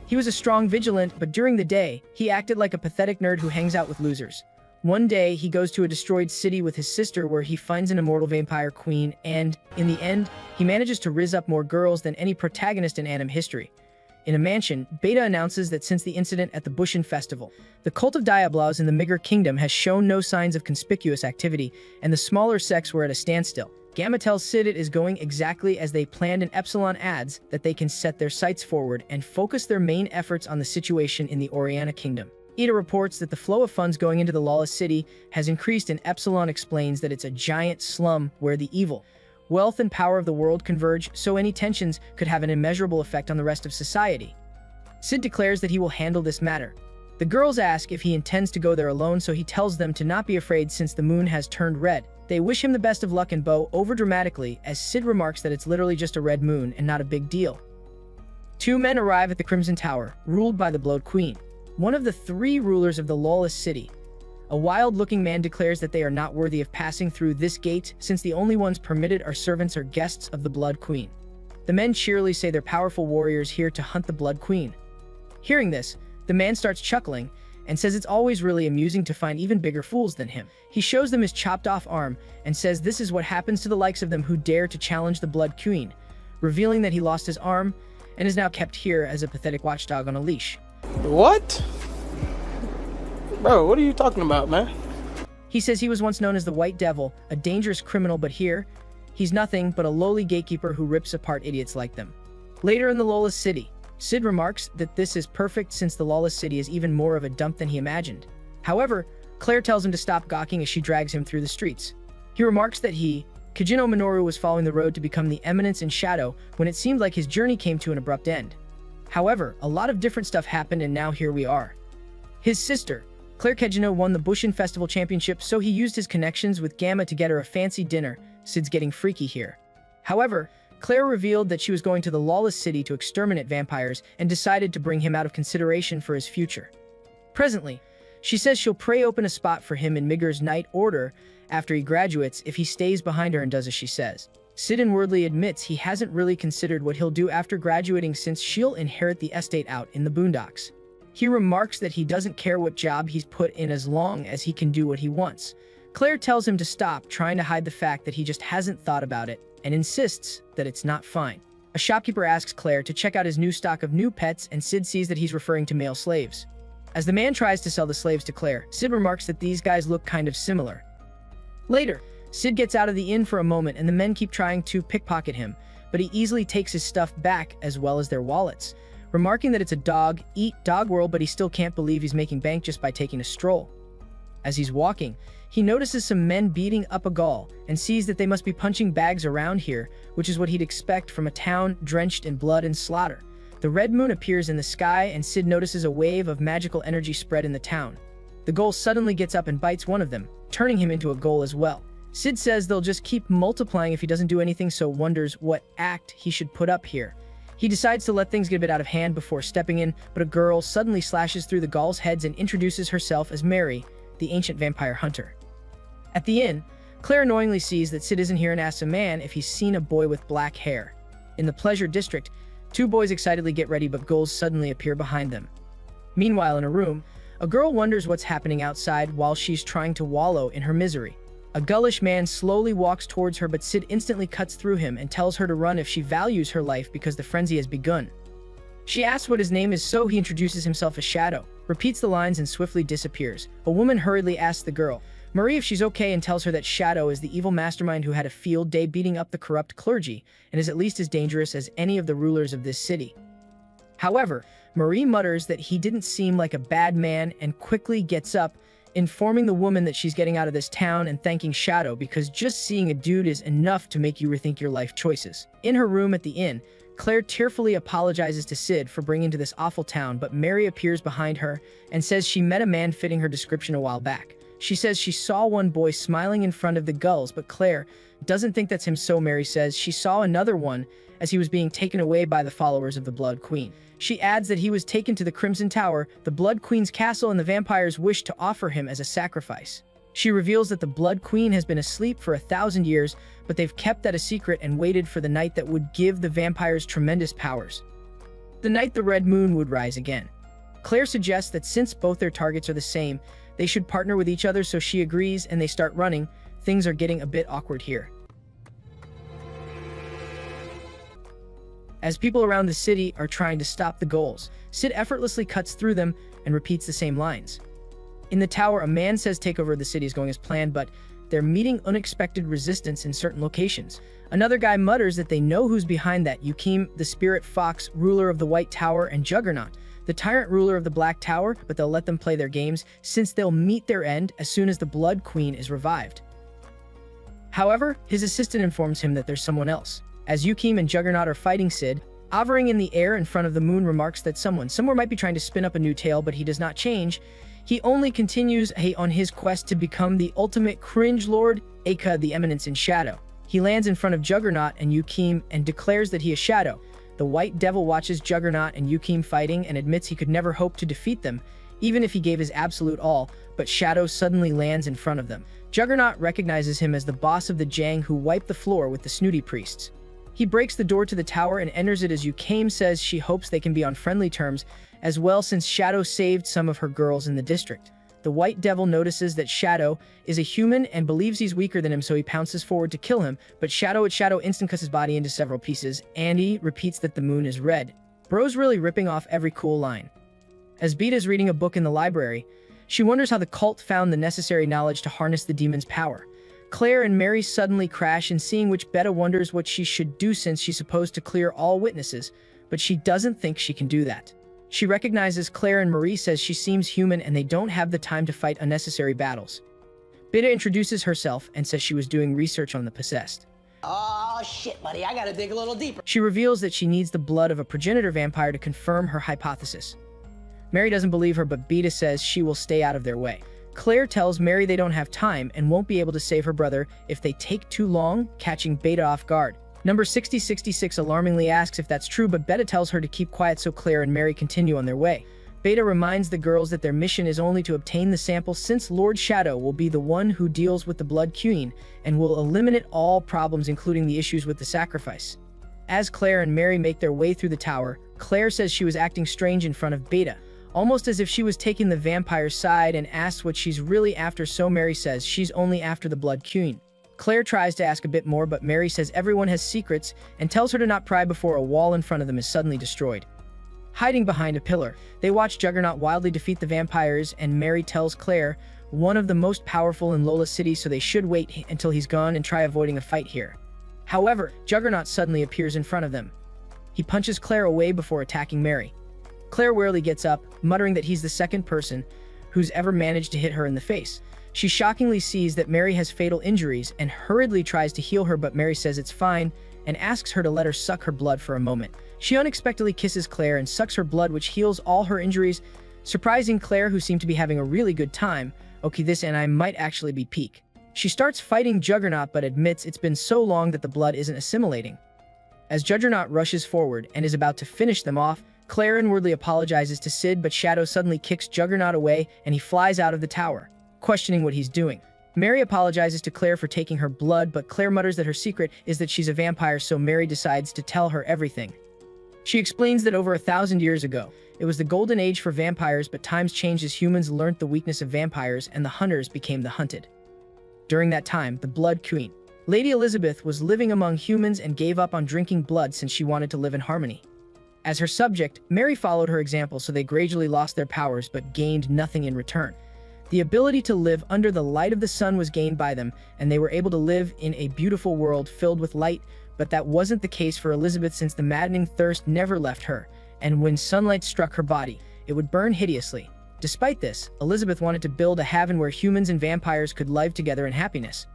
He was a strong vigilant, but during the day, he acted like a pathetic nerd who hangs out with losers. One day, he goes to a destroyed city with his sister where he finds an immortal vampire queen, and, in the end, he manages to rizz up more girls than any protagonist in anime history. In a mansion, Beta announces that since the incident at the Bushin Festival, the cult of Diablos in the Migger Kingdom has shown no signs of conspicuous activity, and the smaller sects were at a standstill. Gamma tells Cid it is going exactly as they planned, and Epsilon adds that they can set their sights forward and focus their main efforts on the situation in the Oriana Kingdom. Ida reports that the flow of funds going into the lawless city has increased, and Epsilon explains that it's a giant slum where the evil, wealth and power of the world converge, so any tensions could have an immeasurable effect on the rest of society. Cid declares that he will handle this matter. The girls ask if he intends to go there alone, so he tells them to not be afraid since the moon has turned red. They wish him the best of luck and bow over-dramatically, as Cid remarks that it's literally just a red moon and not a big deal. Two men arrive at the Crimson Tower, ruled by the Blood Queen, one of the three rulers of the lawless city. A wild-looking man declares that they are not worthy of passing through this gate, since the only ones permitted are servants or guests of the Blood Queen. The men cheerily say they're powerful warriors here to hunt the Blood Queen. Hearing this, the man starts chuckling and says it's always really amusing to find even bigger fools than him. He shows them his chopped-off arm and says this is what happens to the likes of them who dare to challenge the Blood Queen, revealing that he lost his arm and is now kept here as a pathetic watchdog on a leash. What? Bro, what are you talking about, man? He says he was once known as the White Devil, a dangerous criminal, but here, he's nothing but a lowly gatekeeper who rips apart idiots like them. Later in the lawless city, Cid remarks that this is perfect since the lawless city is even more of a dump than he imagined. However, Claire tells him to stop gawking as she drags him through the streets. He remarks that Kajino Minoru, was following the road to become the Eminence in Shadow when it seemed like his journey came to an abrupt end. However, a lot of different stuff happened, and now here we are. His sister, Claire Kejino, won the Bushin Festival Championship, so he used his connections with Gamma to get her a fancy dinner. Cid's getting freaky here. However, Claire revealed that she was going to the lawless city to exterminate vampires and decided to bring him out of consideration for his future. Presently, she says she'll pray open a spot for him in Migger's Night Order after he graduates if he stays behind her and does as she says. Cid inwardly admits he hasn't really considered what he'll do after graduating since she'll inherit the estate out in the boondocks. He remarks that he doesn't care what job he's put in as long as he can do what he wants. Claire tells him to stop trying to hide the fact that he just hasn't thought about it and insists that it's not fine. A shopkeeper asks Claire to check out his new stock of new pets, and Cid sees that he's referring to male slaves. As the man tries to sell the slaves to Claire, Cid remarks that these guys look kind of similar. Later, Cid gets out of the inn for a moment and the men keep trying to pickpocket him, but he easily takes his stuff back as well as their wallets, remarking that it's a dog-eat-dog world, but he still can't believe he's making bank just by taking a stroll. As he's walking, he notices some men beating up a Gaul and sees that they must be punching bags around here, which is what he'd expect from a town drenched in blood and slaughter. The red moon appears in the sky and Cid notices a wave of magical energy spread in the town. The Gaul suddenly gets up and bites one of them, turning him into a Gaul as well. Cid says they'll just keep multiplying if he doesn't do anything, so wonders what act he should put up here. He decides to let things get a bit out of hand before stepping in, but a girl suddenly slashes through the Gauls' heads and introduces herself as Mary, the ancient vampire hunter. At the inn, Claire annoyingly sees that Cid isn't here and asks a man if he's seen a boy with black hair. In the pleasure district, two boys excitedly get ready, but ghouls suddenly appear behind them. Meanwhile, in a room, a girl wonders what's happening outside while she's trying to wallow in her misery. A gullish man slowly walks towards her, but Cid instantly cuts through him and tells her to run if she values her life because the frenzy has begun. She asks what his name is, so he introduces himself as Shadow, repeats the lines and swiftly disappears. A woman hurriedly asks the girl, Marie, if she's okay, and tells her that Shadow is the evil mastermind who had a field day beating up the corrupt clergy and is at least as dangerous as any of the rulers of this city. However, Marie mutters that he didn't seem like a bad man and quickly gets up, informing the woman that she's getting out of this town and thanking Shadow because just seeing a dude is enough to make you rethink your life choices. In her room at the inn, Claire tearfully apologizes to Cid for bringing to this awful town, but Mary appears behind her and says she met a man fitting her description a while back. She says she saw one boy smiling in front of the gulls, but Claire doesn't think that's him, so Mary says she saw another one as he was being taken away by the followers of the Blood Queen. She adds that he was taken to the Crimson Tower, the Blood Queen's castle, and the vampires wish to offer him as a sacrifice. She reveals that the Blood Queen has been asleep for 1,000 years, but they've kept that a secret and waited for the night that would give the vampires tremendous powers. The night the red moon would rise again. Claire suggests that since both their targets are the same, they should partner with each other, so she agrees and they start running. Things are getting a bit awkward here. As people around the city are trying to stop the goals, Sid effortlessly cuts through them and repeats the same lines. In the tower, a man says takeover of the city is going as planned, but they're meeting unexpected resistance in certain locations. Another guy mutters that they know who's behind that: Yukim, the spirit fox, ruler of the White Tower, and Juggernaut, the tyrant ruler of the Black Tower, but they'll let them play their games since they'll meet their end as soon as the Blood Queen is revived. However, his assistant informs him that there's someone else. As Yukim and Juggernaut are fighting Sid, hovering in the air in front of the moon remarks that someone somewhere might be trying to spin up a new tale, but he does not change. He only continues on his quest to become the ultimate cringe lord, aka the Eminence in Shadow. He lands in front of Juggernaut and Yukim and declares that he is Shadow. The White Devil watches Juggernaut and Yukim fighting and admits he could never hope to defeat them, even if he gave his absolute all, but Shadow suddenly lands in front of them. Juggernaut recognizes him as the boss of the Jang who wiped the floor with the snooty priests. He breaks the door to the tower and enters it as Yukim says she hopes they can be on friendly terms as well since Shadow saved some of her girls in the district. The White Devil notices that Shadow is a human and believes he's weaker than him, so he pounces forward to kill him, but Shadow instant cuts his body into several pieces. Andy repeats that the moon is red. Bro's really ripping off every cool line. As Beta is reading a book in the library, she wonders how the cult found the necessary knowledge to harness the demon's power. Claire and Mary suddenly crash, and seeing which Beta wonders what she should do since she's supposed to clear all witnesses, but she doesn't think she can do that. She recognizes Claire and Marie says she seems human and they don't have the time to fight unnecessary battles. Beta introduces herself and says she was doing research on the possessed. Oh shit, buddy, I gotta dig a little deeper. She reveals that she needs the blood of a progenitor vampire to confirm her hypothesis. Mary doesn't believe her, but Beta says she will stay out of their way. Claire tells Mary they don't have time and won't be able to save her brother if they take too long, catching Beta off guard. Number 6066 alarmingly asks if that's true, but Beta tells her to keep quiet, so Claire and Mary continue on their way. Beta reminds the girls that their mission is only to obtain the sample, since Lord Shadow will be the one who deals with the Blood Queen and will eliminate all problems, including the issues with the sacrifice. As Claire and Mary make their way through the tower, Claire says she was acting strange in front of Beta, almost as if she was taking the vampire's side, and asks what she's really after, so Mary says she's only after the Blood Queen. Claire tries to ask a bit more, but Mary says everyone has secrets and tells her to not pry before a wall in front of them is suddenly destroyed. Hiding behind a pillar, they watch Juggernaut wildly defeat the vampires, and Mary tells Claire one of the most powerful in Lola City, so they should wait until he's gone and try avoiding a fight here. However, Juggernaut suddenly appears in front of them. He punches Claire away before attacking Mary. Claire warily gets up, muttering that he's the second person who's ever managed to hit her in the face. She shockingly sees that Mary has fatal injuries and hurriedly tries to heal her, but Mary says it's fine and asks her to let her suck her blood for a moment. She unexpectedly kisses Claire and sucks her blood, which heals all her injuries, surprising Claire, who seemed to be having a really good time. Okay, this and I might actually be peak. She starts fighting Juggernaut, but admits it's been so long that the blood isn't assimilating. As Juggernaut rushes forward and is about to finish them off, Claire inwardly apologizes to Sid, but Shadow suddenly kicks Juggernaut away and he flies out of the tower, questioning what he's doing. Mary apologizes to Claire for taking her blood, but Claire mutters that her secret is that she's a vampire, so Mary decides to tell her everything. She explains that over 1,000 years ago, it was the golden age for vampires, but times changed as humans learnt the weakness of vampires and the hunters became the hunted. During that time, the Blood Queen, Lady Elizabeth, was living among humans and gave up on drinking blood since she wanted to live in harmony. As her subject, Mary followed her example, so they gradually lost their powers but gained nothing in return. The ability to live under the light of the sun was gained by them, and they were able to live in a beautiful world filled with light, but that wasn't the case for Elizabeth, since the maddening thirst never left her, and when sunlight struck her body, it would burn hideously. Despite this, Elizabeth wanted to build a haven where humans and vampires could live together in happiness.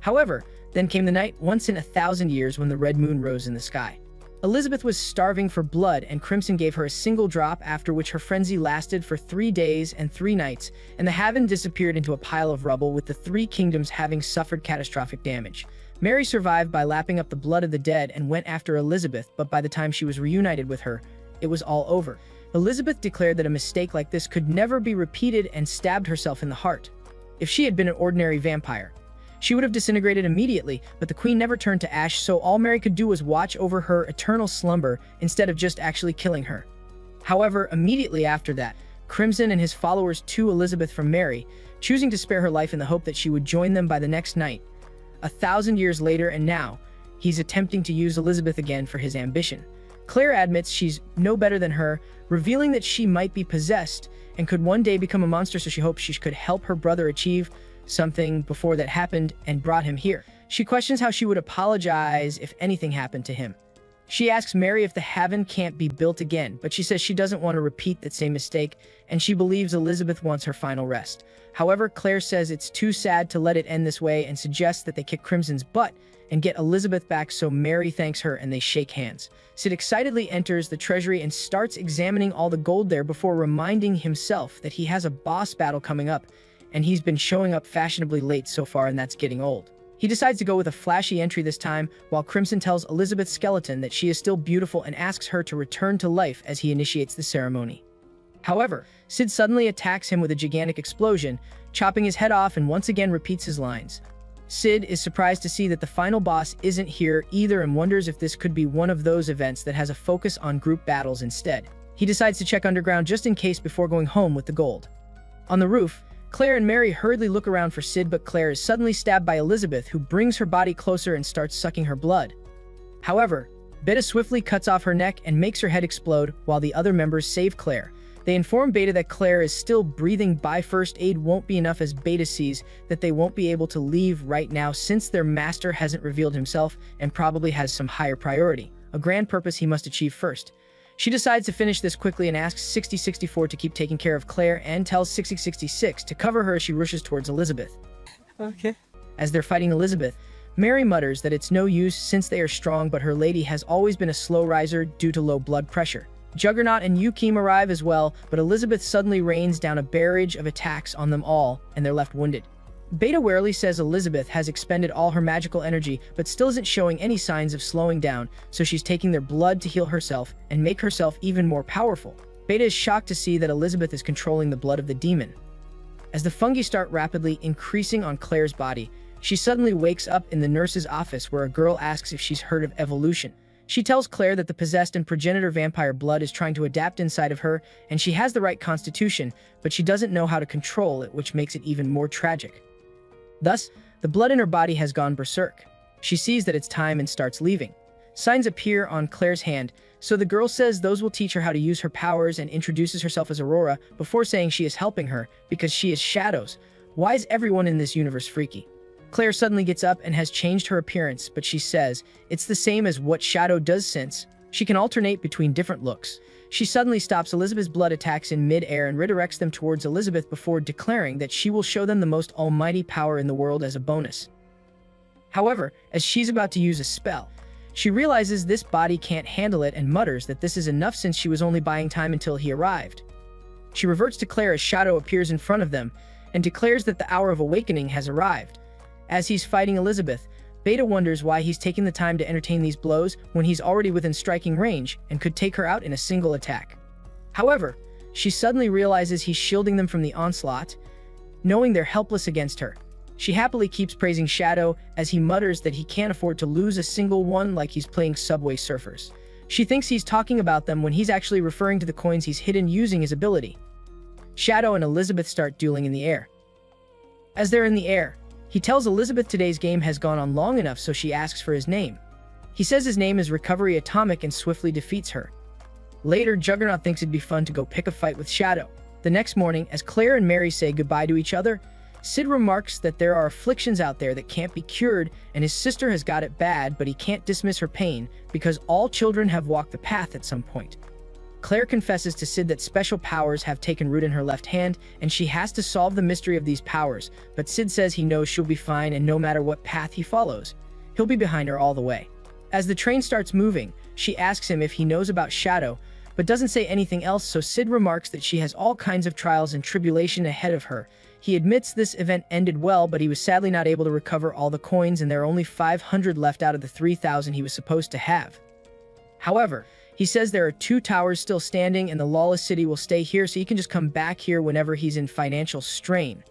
However, then came the night once in 1,000 years when the red moon rose in the sky. Elizabeth was starving for blood, and Crimson gave her a single drop, after which her frenzy lasted for 3 days and 3 nights, and the haven disappeared into a pile of rubble, with the 3 kingdoms having suffered catastrophic damage. Mary survived by lapping up the blood of the dead and went after Elizabeth, but by the time she was reunited with her, it was all over. Elizabeth declared that a mistake like this could never be repeated and stabbed herself in the heart. If she had been an ordinary vampire, She would have disintegrated immediately, but the queen never turned to ash, so all Mary could do was watch over her eternal slumber instead of just actually killing her. However, immediately after that, Crimson and his followers took Elizabeth from Mary, choosing to spare her life in the hope that she would join them by the next night. 1,000 years later, and now, he's attempting to use Elizabeth again for his ambition. Claire admits she's no better than her, revealing that she might be possessed and could one day become a monster, so she hopes she could help her brother achieve something before that happened and brought him here. She questions how she would apologize if anything happened to him. She asks Mary if the Haven can't be built again, but she says she doesn't want to repeat that same mistake, and she believes Elizabeth wants her final rest. However, Claire says it's too sad to let it end this way and suggests that they kick Crimson's butt and get Elizabeth back, so Mary thanks her and they shake hands. Sid excitedly enters the treasury and starts examining all the gold there before reminding himself that he has a boss battle coming up, and he's been showing up fashionably late so far, and that's getting old. He decides to go with a flashy entry this time, while Crimson tells Elizabeth Skeleton that she is still beautiful and asks her to return to life as he initiates the ceremony. However, Sid suddenly attacks him with a gigantic explosion, chopping his head off, and once again repeats his lines. Sid is surprised to see that the final boss isn't here either and wonders if this could be one of those events that has a focus on group battles instead. He decides to check underground just in case before going home with the gold. On the roof, Claire and Mary hurriedly look around for Sid, but Claire is suddenly stabbed by Elizabeth, who brings her body closer and starts sucking her blood. However, Beta swiftly cuts off her neck and makes her head explode while the other members save Claire. They inform Beta that Claire is still breathing by first aid won't be enough, as Beta sees that they won't be able to leave right now since their master hasn't revealed himself and probably has some higher priority, a grand purpose he must achieve first. She decides to finish this quickly and asks 6064 to keep taking care of Claire and tells 6066 to cover her as she rushes towards Elizabeth. Okay. As they're fighting Elizabeth, Mary mutters that it's no use since they are strong, but her lady has always been a slow riser due to low blood pressure. Juggernaut and Yukim arrive as well, but Elizabeth suddenly rains down a barrage of attacks on them all, and they're left wounded. Beta warily says Elizabeth has expended all her magical energy, but still isn't showing any signs of slowing down, so she's taking their blood to heal herself and make herself even more powerful. Beta is shocked to see that Elizabeth is controlling the blood of the demon. As the fungi start rapidly increasing on Claire's body, she suddenly wakes up in the nurse's office where a girl asks if she's heard of evolution. She tells Claire that the possessed and progenitor vampire blood is trying to adapt inside of her, and she has the right constitution, but she doesn't know how to control it, which makes it even more tragic. Thus, the blood in her body has gone berserk. She sees that it's time and starts leaving. Signs appear on Claire's hand, so the girl says those will teach her how to use her powers and introduces herself as Aurora before saying she is helping her because she is Shadows. Why is everyone in this universe freaky? Claire suddenly gets up and has changed her appearance, but she says it's the same as what Shadow does since she can alternate between different looks. She suddenly stops Elizabeth's blood attacks in mid-air and redirects them towards Elizabeth before declaring that she will show them the most almighty power in the world as a bonus. However, as she's about to use a spell, she realizes this body can't handle it and mutters that this is enough since she was only buying time until he arrived. She reverts to Claire as Shadow appears in front of them and declares that the hour of awakening has arrived. As he's fighting Elizabeth, Beta wonders why he's taking the time to entertain these blows when he's already within striking range and could take her out in a single attack. However, she suddenly realizes he's shielding them from the onslaught, knowing they're helpless against her. She happily keeps praising Shadow as he mutters that he can't afford to lose a single one, like he's playing Subway Surfers. She thinks he's talking about them when he's actually referring to the coins he's hidden using his ability. Shadow and Elizabeth start dueling in the air. As they're in the air, he tells Elizabeth today's game has gone on long enough, so she asks for his name. He says his name is Recovery Atomic and swiftly defeats her. Later, Juggernaut thinks it'd be fun to go pick a fight with Shadow. The next morning, as Claire and Mary say goodbye to each other, Sid remarks that there are afflictions out there that can't be cured, and his sister has got it bad, but he can't dismiss her pain because all children have walked the path at some point. Claire confesses to Sid that special powers have taken root in her left hand, and she has to solve the mystery of these powers, but Sid says he knows she'll be fine, and no matter what path he follows, he'll be behind her all the way. As the train starts moving, she asks him if he knows about Shadow, but doesn't say anything else, so Sid remarks that she has all kinds of trials and tribulation ahead of her. He admits this event ended well, but he was sadly not able to recover all the coins, and there are only 500 left out of the 3,000 he was supposed to have. However, he says there are 2 towers still standing and the Lawless City will stay here, so he can just come back here whenever he's in financial strain.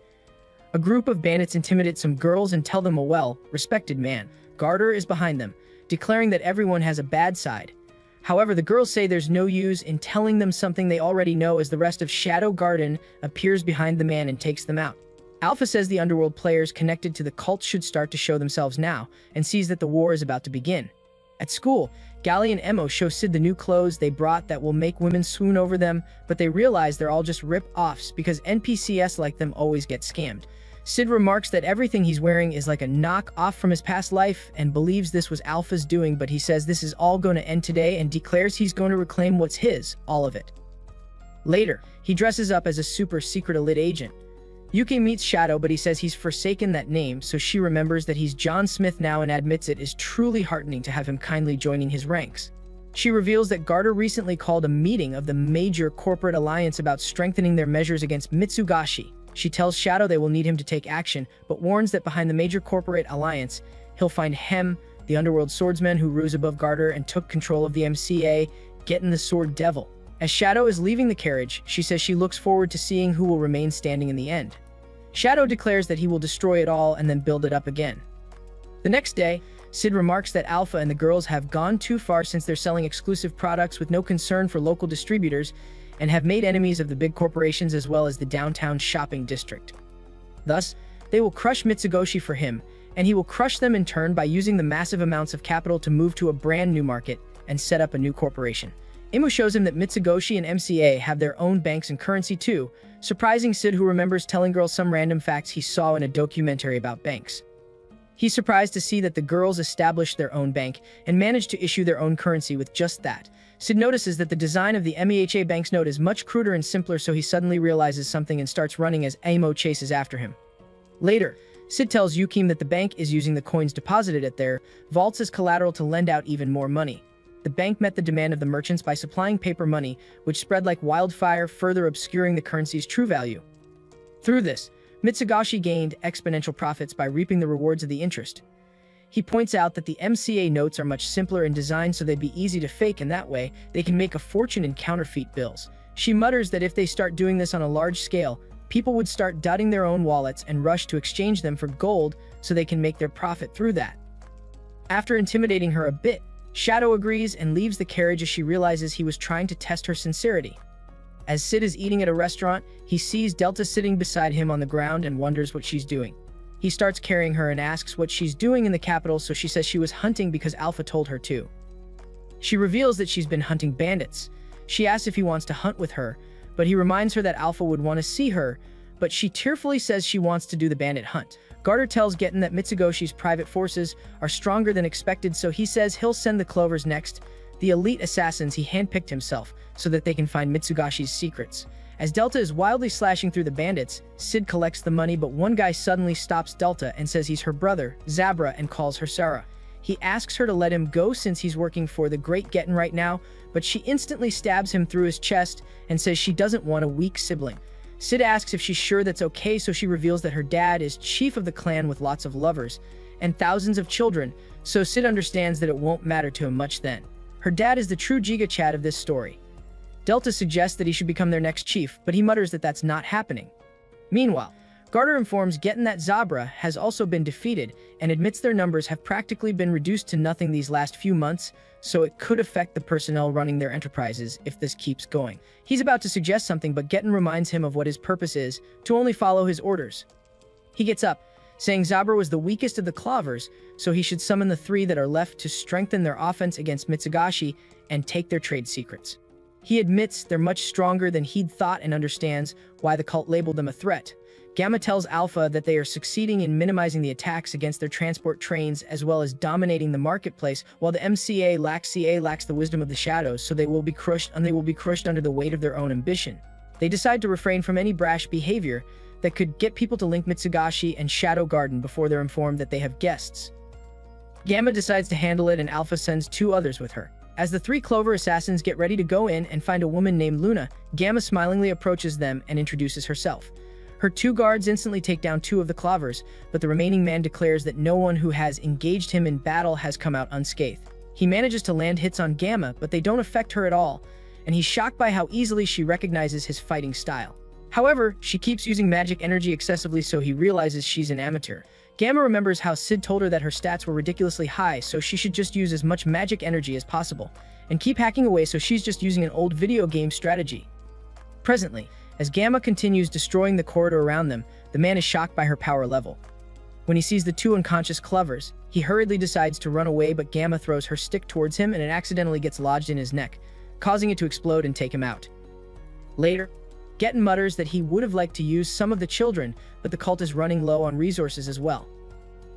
A group of bandits intimidate some girls and tell them a well-respected man, Garter, is behind them, declaring that everyone has a bad side. However, the girls say there's no use in telling them something they already know, as the rest of Shadow Garden appears behind the man and takes them out. Alpha says the underworld players connected to the cult should start to show themselves now, and sees that the war is about to begin. At school, Gally and Emo show Sid the new clothes they brought that will make women swoon over them, but they realize they're all just rip-offs because NPCs like them always get scammed. Sid remarks that everything he's wearing is like a knock-off from his past life and believes this was Alpha's doing, but he says this is all going to end today and declares he's going to reclaim what's his, all of it. Later, he dresses up as a super-secret elite agent. Yuki meets Shadow, but he says he's forsaken that name, so she remembers that he's John Smith now and admits it is truly heartening to have him kindly joining his ranks. She reveals that Garter recently called a meeting of the major corporate alliance about strengthening their measures against Mitsugashi. She tells Shadow they will need him to take action, but warns that behind the major corporate alliance, he'll find Hem, the underworld swordsman who rose above Garter and took control of the MCA, getting the Sword Devil. As Shadow is leaving the carriage, she says she looks forward to seeing who will remain standing in the end. Shadow declares that he will destroy it all and then build it up again. The next day, Sid remarks that Alpha and the girls have gone too far since they're selling exclusive products with no concern for local distributors, and have made enemies of the big corporations as well as the downtown shopping district. Thus, they will crush Mitsugoshi for him, and he will crush them in turn by using the massive amounts of capital to move to a brand new market and set up a new corporation. Imu shows him that Mitsugoshi and MCA have their own banks and currency too, surprising Sid, who remembers telling girls some random facts he saw in a documentary about banks. He's surprised to see that the girls established their own bank and managed to issue their own currency with just that. Sid notices that the design of the MEHA bank's note is much cruder and simpler, so he suddenly realizes something and starts running as Amo chases after him. Later, Sid tells Yukim that the bank is using the coins deposited at their vaults as collateral to lend out even more money. The bank met the demand of the merchants by supplying paper money, which spread like wildfire, further obscuring the currency's true value. Through this, Mitsugashi gained exponential profits by reaping the rewards of the interest. He points out that the MCA notes are much simpler in design, so they'd be easy to fake, and that way, they can make a fortune in counterfeit bills. She mutters that if they start doing this on a large scale, people would start dotting their own wallets and rush to exchange them for gold so they can make their profit through that. After intimidating her a bit, Shadow agrees and leaves the carriage as she realizes he was trying to test her sincerity. As Sid is eating at a restaurant, he sees Delta sitting beside him on the ground and wonders what she's doing. He starts carrying her and asks what she's doing in the capital, so she says she was hunting because Alpha told her to. She reveals that she's been hunting bandits. She asks if he wants to hunt with her, but he reminds her that Alpha would want to see her, but she tearfully says she wants to do the bandit hunt. Garter tells Getten that Mitsugoshi's private forces are stronger than expected, so he says he'll send the Clovers next, the elite assassins he handpicked himself, so that they can find Mitsugashi's secrets. As Delta is wildly slashing through the bandits, Sid collects the money, but one guy suddenly stops Delta and says he's her brother, Zabra, and calls her Sarah. He asks her to let him go since he's working for the Great Getten right now, but she instantly stabs him through his chest and says she doesn't want a weak sibling. Sid asks if she's sure that's okay, so she reveals that her dad is chief of the clan with lots of lovers and thousands of children, so Sid understands that it won't matter to him much then. Her dad is the true Giga Chad of this story. Delta suggests that he should become their next chief, but he mutters that that's not happening. Meanwhile, Garter informs Getten that Zabra has also been defeated and admits their numbers have practically been reduced to nothing these last few months, so it could affect the personnel running their enterprises if this keeps going. He's about to suggest something, but Getten reminds him of what his purpose is, to only follow his orders. He gets up, saying Zabra was the weakest of the Clovers, so he should summon the three that are left to strengthen their offense against Mitsugashi and take their trade secrets. He admits they're much stronger than he'd thought and understands why the cult labeled them a threat. Gamma tells Alpha that they are succeeding in minimizing the attacks against their transport trains as well as dominating the marketplace, while the MCA lacks the wisdom of the shadows, so they will be crushed under the weight of their own ambition. They decide to refrain from any brash behavior that could get people to link Mitsugashi and Shadow Garden before they're informed that they have guests. Gamma decides to handle it, and Alpha sends two others with her. As the three Clover assassins get ready to go in and find a woman named Luna, Gamma smilingly approaches them and introduces herself. Her two guards instantly take down two of the Clovers, but the remaining man declares that no one who has engaged him in battle has come out unscathed. He manages to land hits on Gamma, but they don't affect her at all, and he's shocked by how easily she recognizes his fighting style. However, she keeps using magic energy excessively, so he realizes she's an amateur. Gamma remembers how Sid told her that her stats were ridiculously high, so she should just use as much magic energy as possible, and keep hacking away, so she's just using an old video game strategy. Presently, as Gamma continues destroying the corridor around them, the man is shocked by her power level. When he sees the two unconscious Clovers, he hurriedly decides to run away, but Gamma throws her stick towards him and it accidentally gets lodged in his neck, causing it to explode and take him out. Later, Getten mutters that he would have liked to use some of the children, but the cult is running low on resources as well.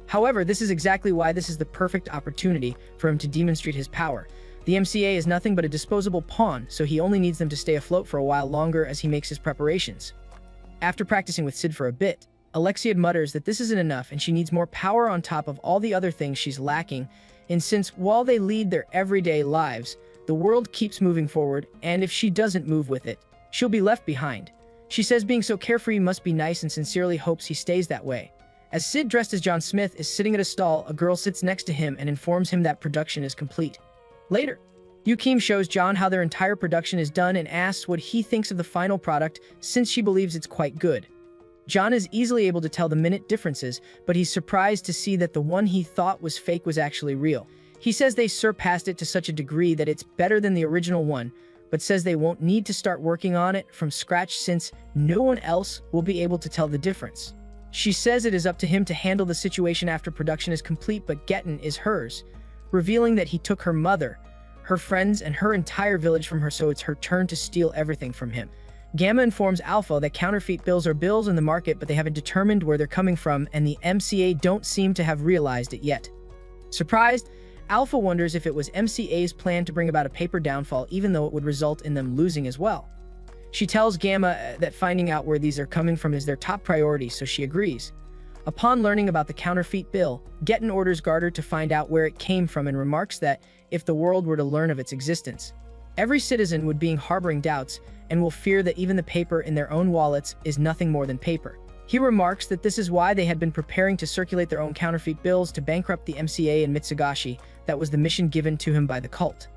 However, this is exactly why this is the perfect opportunity for him to demonstrate his power. The MCA is nothing but a disposable pawn, so he only needs them to stay afloat for a while longer as he makes his preparations. After practicing with Sid for a bit, Alexia mutters that this isn't enough and she needs more power on top of all the other things she's lacking, and since while they lead their everyday lives, the world keeps moving forward, and if she doesn't move with it, she'll be left behind. She says being so carefree must be nice and sincerely hopes he stays that way. As Sid, dressed as John Smith, is sitting at a stall, a girl sits next to him and informs him that production is complete. Later, Yukim shows John how their entire production is done and asks what he thinks of the final product, since she believes it's quite good. John is easily able to tell the minute differences, but he's surprised to see that the one he thought was fake was actually real. He says they surpassed it to such a degree that it's better than the original one, but says they won't need to start working on it from scratch since no one else will be able to tell the difference. She says it is up to him to handle the situation after production is complete, but Getten is hers, revealing that he took her mother, her friends, and her entire village from her, so it's her turn to steal everything from him. Gamma informs Alpha that counterfeit bills are bills in the market, but they haven't determined where they're coming from, and the MCA don't seem to have realized it yet. Surprised, Alpha wonders if it was MCA's plan to bring about a paper downfall, even though it would result in them losing as well. She tells Gamma that finding out where these are coming from is their top priority, so she agrees. Upon learning about the counterfeit bill, Getten orders Garter to find out where it came from and remarks that if the world were to learn of its existence, every citizen would be harboring doubts and will fear that even the paper in their own wallets is nothing more than paper. He remarks that this is why they had been preparing to circulate their own counterfeit bills to bankrupt the MCA in Mitsugashi. That was the mission given to him by the cult.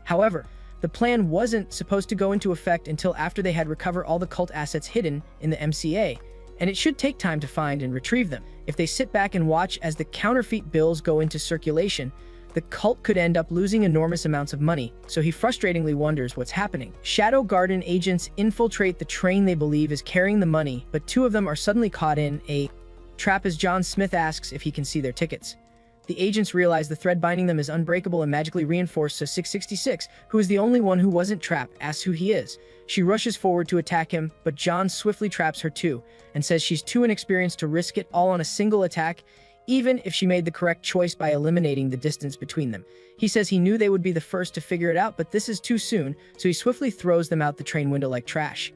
However, the plan wasn't supposed to go into effect until after they had recovered all the cult assets hidden in the MCA, and it should take time to find and retrieve them. If they sit back and watch as the counterfeit bills go into circulation, the cult could end up losing enormous amounts of money, so he frustratingly wonders what's happening. Shadow Garden agents infiltrate the train they believe is carrying the money, but two of them are suddenly caught in a trap as John Smith asks if he can see their tickets. The agents realize the thread binding them is unbreakable and magically reinforced, so 666, who is the only one who wasn't trapped, asks who he is. She rushes forward to attack him, but John swiftly traps her too, and says she's too inexperienced to risk it all on a single attack, even if she made the correct choice by eliminating the distance between them. He says he knew they would be the first to figure it out, but this is too soon, so he swiftly throws them out the train window like trash.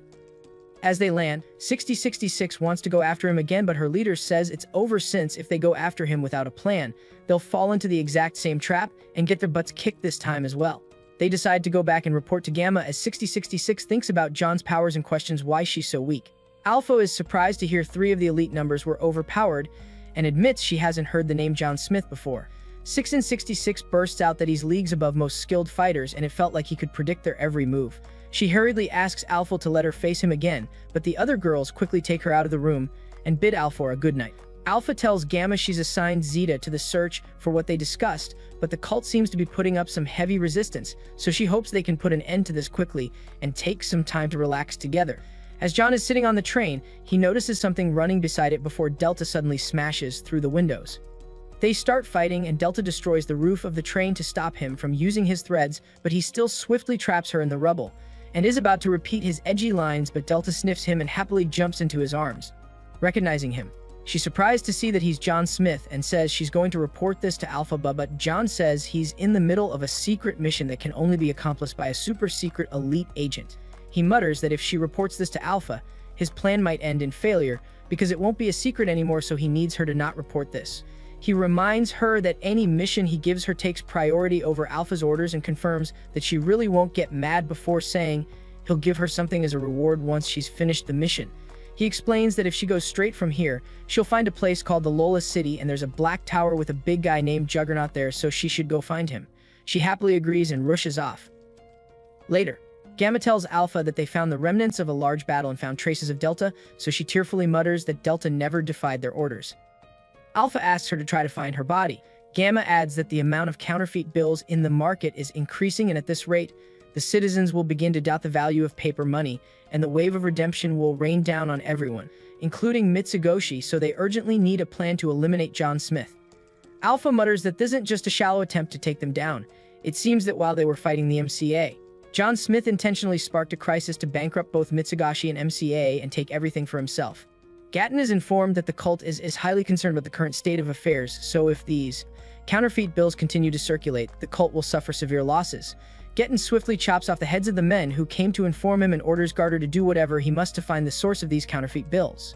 As they land, 6066 wants to go after him again, but her leader says it's over since if they go after him without a plan, they'll fall into the exact same trap and get their butts kicked this time as well. They decide to go back and report to Gamma as 6066 thinks about John's powers and questions why she's so weak. Alpha is surprised to hear 3 of the elite numbers were overpowered and admits she hasn't heard the name John Smith before. 666 bursts out that he's leagues above most skilled fighters and it felt like he could predict their every move. She hurriedly asks Alpha to let her face him again, but the other girls quickly take her out of the room and bid Alpha a good night. Alpha tells Gamma she's assigned Zeta to the search for what they discussed, but the cult seems to be putting up some heavy resistance, so she hopes they can put an end to this quickly and take some time to relax together. As John is sitting on the train, he notices something running beside it before Delta suddenly smashes through the windows. They start fighting and Delta destroys the roof of the train to stop him from using his threads, but he still swiftly traps her in the rubble and is about to repeat his edgy lines, but Delta sniffs him and happily jumps into his arms. Recognizing him, she's surprised to see that he's John Smith and says she's going to report this to Alpha, but John says he's in the middle of a secret mission that can only be accomplished by a super secret elite agent. He mutters that if she reports this to Alpha, his plan might end in failure because it won't be a secret anymore, so he needs her to not report this. He reminds her that any mission he gives her takes priority over Alpha's orders and confirms that she really won't get mad before saying he'll give her something as a reward once she's finished the mission. He explains that if she goes straight from here, she'll find a place called the Lola City and there's a black tower with a big guy named Juggernaut there, so she should go find him. She happily agrees and rushes off. Later, Gamma tells Alpha that they found the remnants of a large battle and found traces of Delta, so she tearfully mutters that Delta never defied their orders. Alpha asks her to try to find her body. Gamma adds that the amount of counterfeit bills in the market is increasing, and at this rate, the citizens will begin to doubt the value of paper money, and the wave of redemption will rain down on everyone, including Mitsugoshi, so they urgently need a plan to eliminate John Smith. Alpha mutters that this isn't just a shallow attempt to take them down. It seems that while they were fighting the MCA, John Smith intentionally sparked a crisis to bankrupt both Mitsugoshi and MCA and take everything for himself. Gatton is informed that the cult is highly concerned with the current state of affairs, so if these counterfeit bills continue to circulate, the cult will suffer severe losses. Gatton swiftly chops off the heads of the men who came to inform him and orders Garter to do whatever he must to find the source of these counterfeit bills.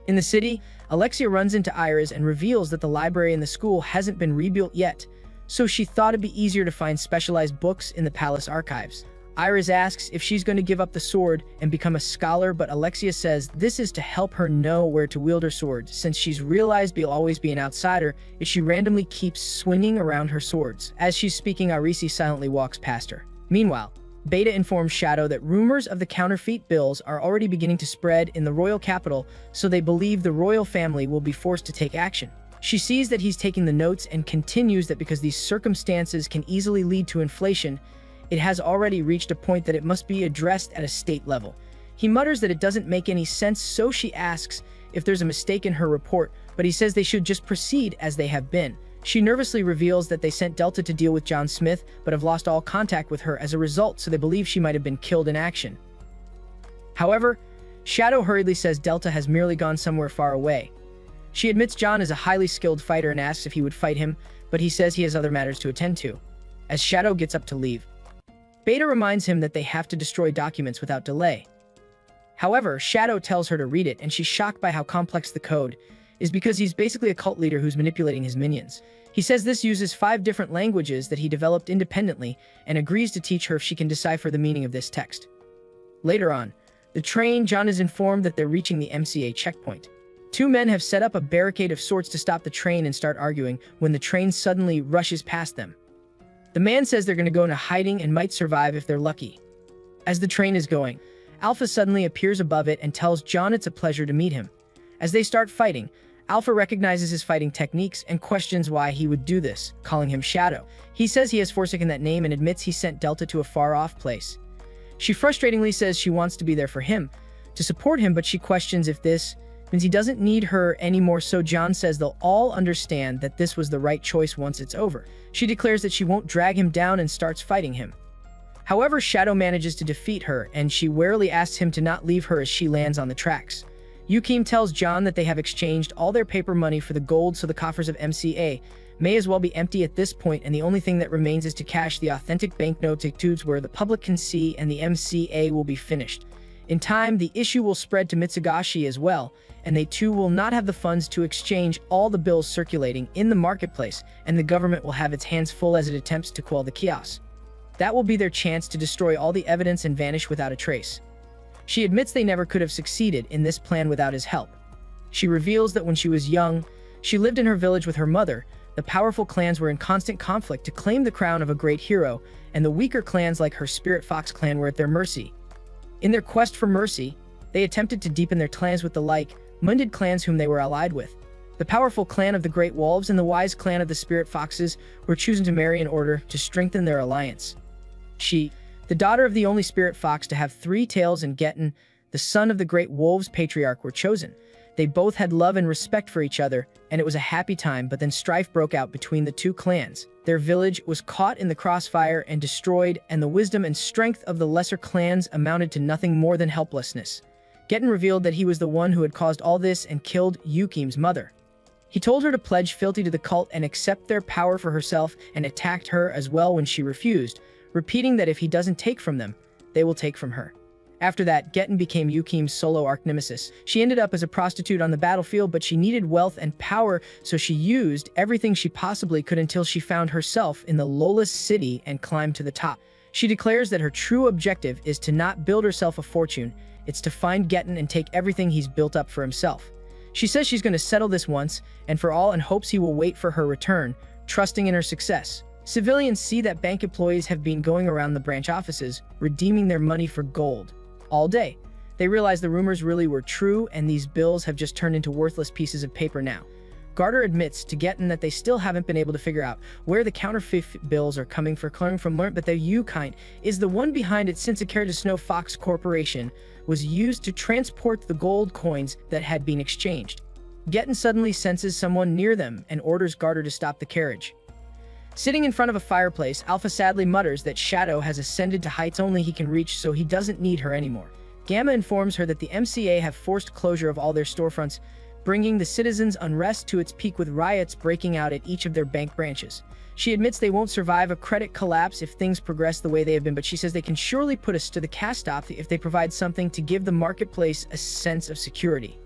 In the city, Alexia runs into Iris and reveals that the library in the school hasn't been rebuilt yet, so she thought it'd be easier to find specialized books in the palace archives. Iris asks if she's going to give up the sword and become a scholar, but Alexia says this is to help her know where to wield her sword, since she's realized she'll always be an outsider if she randomly keeps swinging around her swords. As she's speaking, Arisi silently walks past her. Meanwhile, Beta informs Shadow that rumors of the counterfeit bills are already beginning to spread in the royal capital, so they believe the royal family will be forced to take action. She sees that he's taking the notes and continues that because these circumstances can easily lead to inflation, it has already reached a point that it must be addressed at a state level. He mutters that it doesn't make any sense, so she asks if there's a mistake in her report, but he says they should just proceed as they have been. She nervously reveals that they sent Delta to deal with John Smith, but have lost all contact with her as a result, so they believe she might have been killed in action. However, Shadow hurriedly says Delta has merely gone somewhere far away. She admits John is a highly skilled fighter and asks if he would fight him, but he says he has other matters to attend to. As Shadow gets up to leave, Beta reminds him that they have to destroy documents without delay. However, Shadow tells her to read it, and she's shocked by how complex the code is because he's basically a cult leader who's manipulating his minions. He says this uses 5 different languages that he developed independently and agrees to teach her if she can decipher the meaning of this text. Later on, the train, John is informed that they're reaching the MCA checkpoint. 2 men have set up a barricade of sorts to stop the train and start arguing when the train suddenly rushes past them. The man says they're going to go into hiding and might survive if they're lucky. As the train is going, Alpha suddenly appears above it and tells John it's a pleasure to meet him. As they start fighting, Alpha recognizes his fighting techniques and questions why he would do this, calling him Shadow. He says he has forsaken that name and admits he sent Delta to a far-off place. She frustratingly says she wants to be there for him, to support him, but she questions if this means he doesn't need her anymore, so John says they'll all understand that this was the right choice once it's over. She declares that she won't drag him down and starts fighting him. However, Shadow manages to defeat her, and she warily asks him to not leave her as she lands on the tracks. Yukim tells John that they have exchanged all their paper money for the gold, so the coffers of MCA may as well be empty at this point, and the only thing that remains is to cash the authentic banknotes where the public can see, and the MCA will be finished. In time, the issue will spread to Mitsugoshi as well, and they too will not have the funds to exchange all the bills circulating in the marketplace, and the government will have its hands full as it attempts to quell the chaos. That will be their chance to destroy all the evidence and vanish without a trace. She admits they never could have succeeded in this plan without his help. She reveals that when she was young, she lived in her village with her mother. The powerful clans were in constant conflict to claim the crown of a great hero, and the weaker clans like her Spirit Fox clan were at their mercy. In their quest for mercy, they attempted to deepen their clans with the like-minded clans whom they were allied with. The powerful clan of the Great Wolves and the wise clan of the Spirit Foxes were chosen to marry in order to strengthen their alliance. She, the daughter of the only Spirit Fox to have 3 tails, and Getten, the son of the Great Wolves patriarch, were chosen. They both had love and respect for each other, and it was a happy time, but then strife broke out between the 2 clans. Their village was caught in the crossfire and destroyed, and the wisdom and strength of the lesser clans amounted to nothing more than helplessness. Getten revealed that he was the one who had caused all this and killed Yukim's mother. He told her to pledge fealty to the cult and accept their power for herself, and attacked her as well when she refused, repeating that if he doesn't take from them, they will take from her. After that, Getten became Yukim's solo arch-nemesis. She ended up as a prostitute on the battlefield, but she needed wealth and power, so she used everything she possibly could until she found herself in the Lawless City and climbed to the top. She declares that her true objective is to not build herself a fortune, it's to find Getten and take everything he's built up for himself. She says she's going to settle this once and for all, and hopes he will wait for her return, trusting in her success. Civilians see that bank employees have been going around the branch offices, redeeming their money for gold. All day. They realize the rumors really were true, and these bills have just turned into worthless pieces of paper now. Garter admits to Gettin that they still haven't been able to figure out where the counterfeit bills are coming from, but the U-kind is the one behind it, since a Carrot Snow Fox Corporation was used to transport the gold coins that had been exchanged. Gettin suddenly senses someone near them and orders Garter to stop the carriage. Sitting in front of a fireplace, Alpha sadly mutters that Shadow has ascended to heights only he can reach, so he doesn't need her anymore. Gamma informs her that the MCA have forced closure of all their storefronts, bringing the citizens' unrest to its peak, with riots breaking out at each of their bank branches. She admits they won't survive a credit collapse if things progress the way they have been, but she says they can surely put us to the cast-off if they provide something to give the marketplace a sense of security.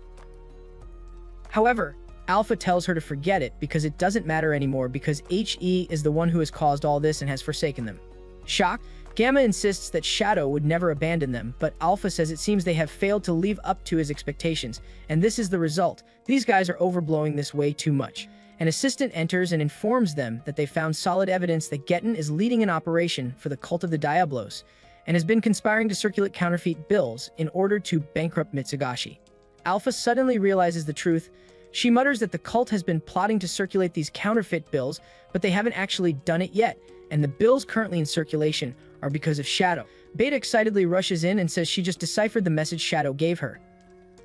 However, Alpha tells her to forget it because it doesn't matter anymore, because HE is the one who has caused all this and has forsaken them. Shocked, Gamma insists that Shadow would never abandon them, but Alpha says it seems they have failed to live up to his expectations, and this is the result. These guys are overblowing this way too much. An assistant enters and informs them that they found solid evidence that Gettin is leading an operation for the Cult of the Diablos, and has been conspiring to circulate counterfeit bills in order to bankrupt Mitsugashi. Alpha suddenly realizes the truth. She mutters that the cult has been plotting to circulate these counterfeit bills, but they haven't actually done it yet, and the bills currently in circulation are because of Shadow. Beta excitedly rushes in and says she just deciphered the message Shadow gave her.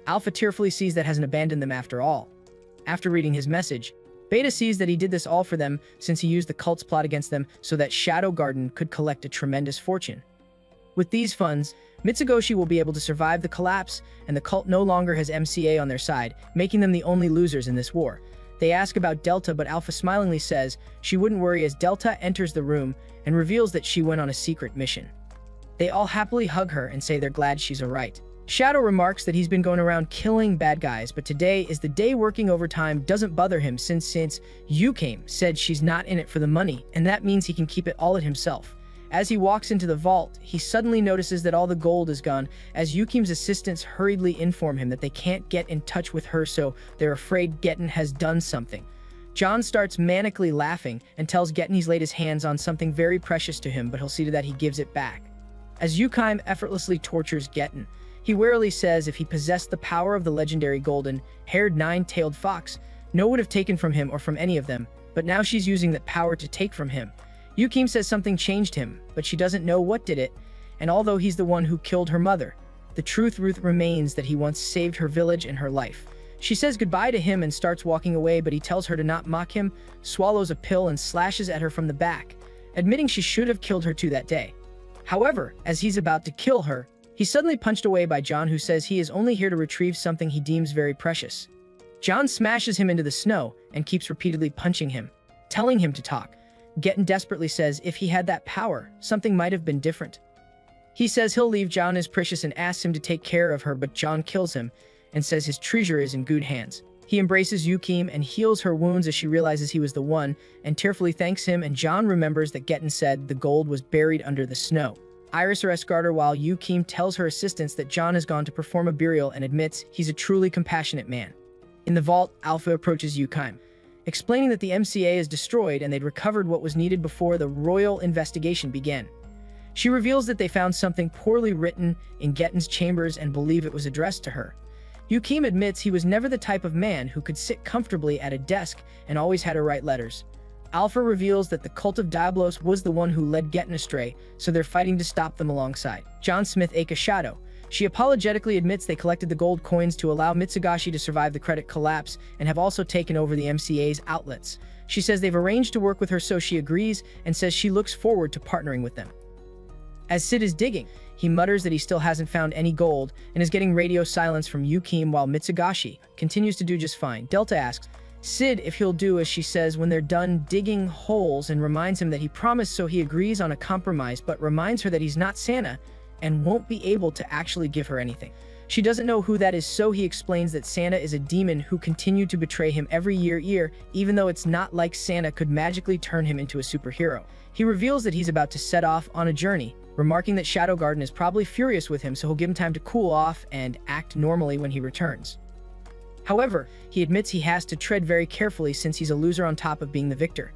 Alpha tearfully sees that hasn't abandoned them after all. After reading his message, Beta sees that he did this all for them, since he used the cult's plot against them so that Shadow Garden could collect a tremendous fortune. With these funds, Mitsugoshi will be able to survive the collapse, and the cult no longer has MCA on their side, making them the only losers in this war. They ask about Delta, but Alpha smilingly says she wouldn't worry as Delta enters the room and reveals that she went on a secret mission. They all happily hug her and say they're glad she's alright. Shadow remarks that he's been going around killing bad guys, but today is the day working overtime doesn't bother him since Yukame said she's not in it for the money, and that means he can keep it all at himself. As he walks into the vault, he suddenly notices that all the gold is gone, as Yukime's assistants hurriedly inform him that they can't get in touch with her, so they're afraid Gettin has done something. John starts manically laughing and tells Gettin he's laid his hands on something very precious to him, but he'll see to that he gives it back. As Yukime effortlessly tortures Gettin, he warily says if he possessed the power of the legendary golden-haired nine-tailed fox, no one would have taken from him or from any of them, but now she's using that power to take from him. Yukime says something changed him, but she doesn't know what did it, and although he's the one who killed her mother, the truth remains that he once saved her village and her life. She says goodbye to him and starts walking away, but he tells her to not mock him, swallows a pill and slashes at her from the back, admitting she should have killed her too that day. However, as he's about to kill her, he's suddenly punched away by John, who says he is only here to retrieve something he deems very precious. John smashes him into the snow and keeps repeatedly punching him, telling him to talk. Gettin desperately says if he had that power, something might have been different. He says he'll leave John as precious and asks him to take care of her, but John kills him and says his treasure is in good hands. He embraces Yukime and heals her wounds as she realizes he was the one, and tearfully thanks him, and John remembers that Gettin said the gold was buried under the snow. Iris arrests Garter while Yukime tells her assistants that John has gone to perform a burial and admits he's a truly compassionate man. In the vault, Alpha approaches Yukime, explaining that the MCA is destroyed and they'd recovered what was needed before the royal investigation began. She reveals that they found something poorly written in Gettin's chambers and believe it was addressed to her. Yukime admits he was never the type of man who could sit comfortably at a desk and always had her write letters. Alpha reveals that the Cult of Diablos was the one who led Gettin astray, so they're fighting to stop them alongside. John Smith aka Shadow. She apologetically admits they collected the gold coins to allow Mitsugashi to survive the credit collapse and have also taken over the MCA's outlets. She says they've arranged to work with her, so she agrees and says she looks forward to partnering with them. As Sid is digging, he mutters that he still hasn't found any gold and is getting radio silence from Yukime while Mitsugashi continues to do just fine. Delta asks Sid if he'll do as she says when they're done digging holes and reminds him that he promised, so he agrees on a compromise, but reminds her that he's not Santa and won't be able to actually give her anything. She doesn't know who that is, so he explains that Santa is a demon who continued to betray him every year, even though it's not like Santa could magically turn him into a superhero. He reveals that he's about to set off on a journey, remarking that Shadow Garden is probably furious with him, so he'll give him time to cool off and act normally when he returns. However, he admits he has to tread very carefully since he's a loser on top of being the victor.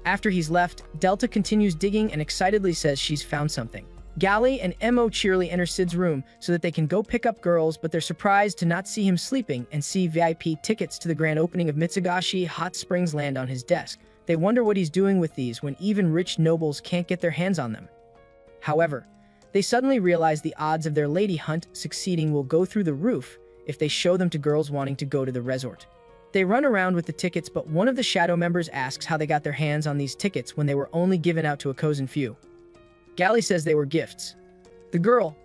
After he's left, Delta continues digging and excitedly says she's found something. Gally and Emo cheerily enter Sid's room so that they can go pick up girls, but they're surprised to not see him sleeping and see VIP tickets to the grand opening of Mitsugashi Hot Springs land on his desk. They wonder what he's doing with these when even rich nobles can't get their hands on them. However, they suddenly realize the odds of their lady hunt succeeding will go through the roof if they show them to girls wanting to go to the resort. They run around with the tickets, but one of the Shadow members asks how they got their hands on these tickets when they were only given out to a chosen few. Gally says they were gifts. The girl,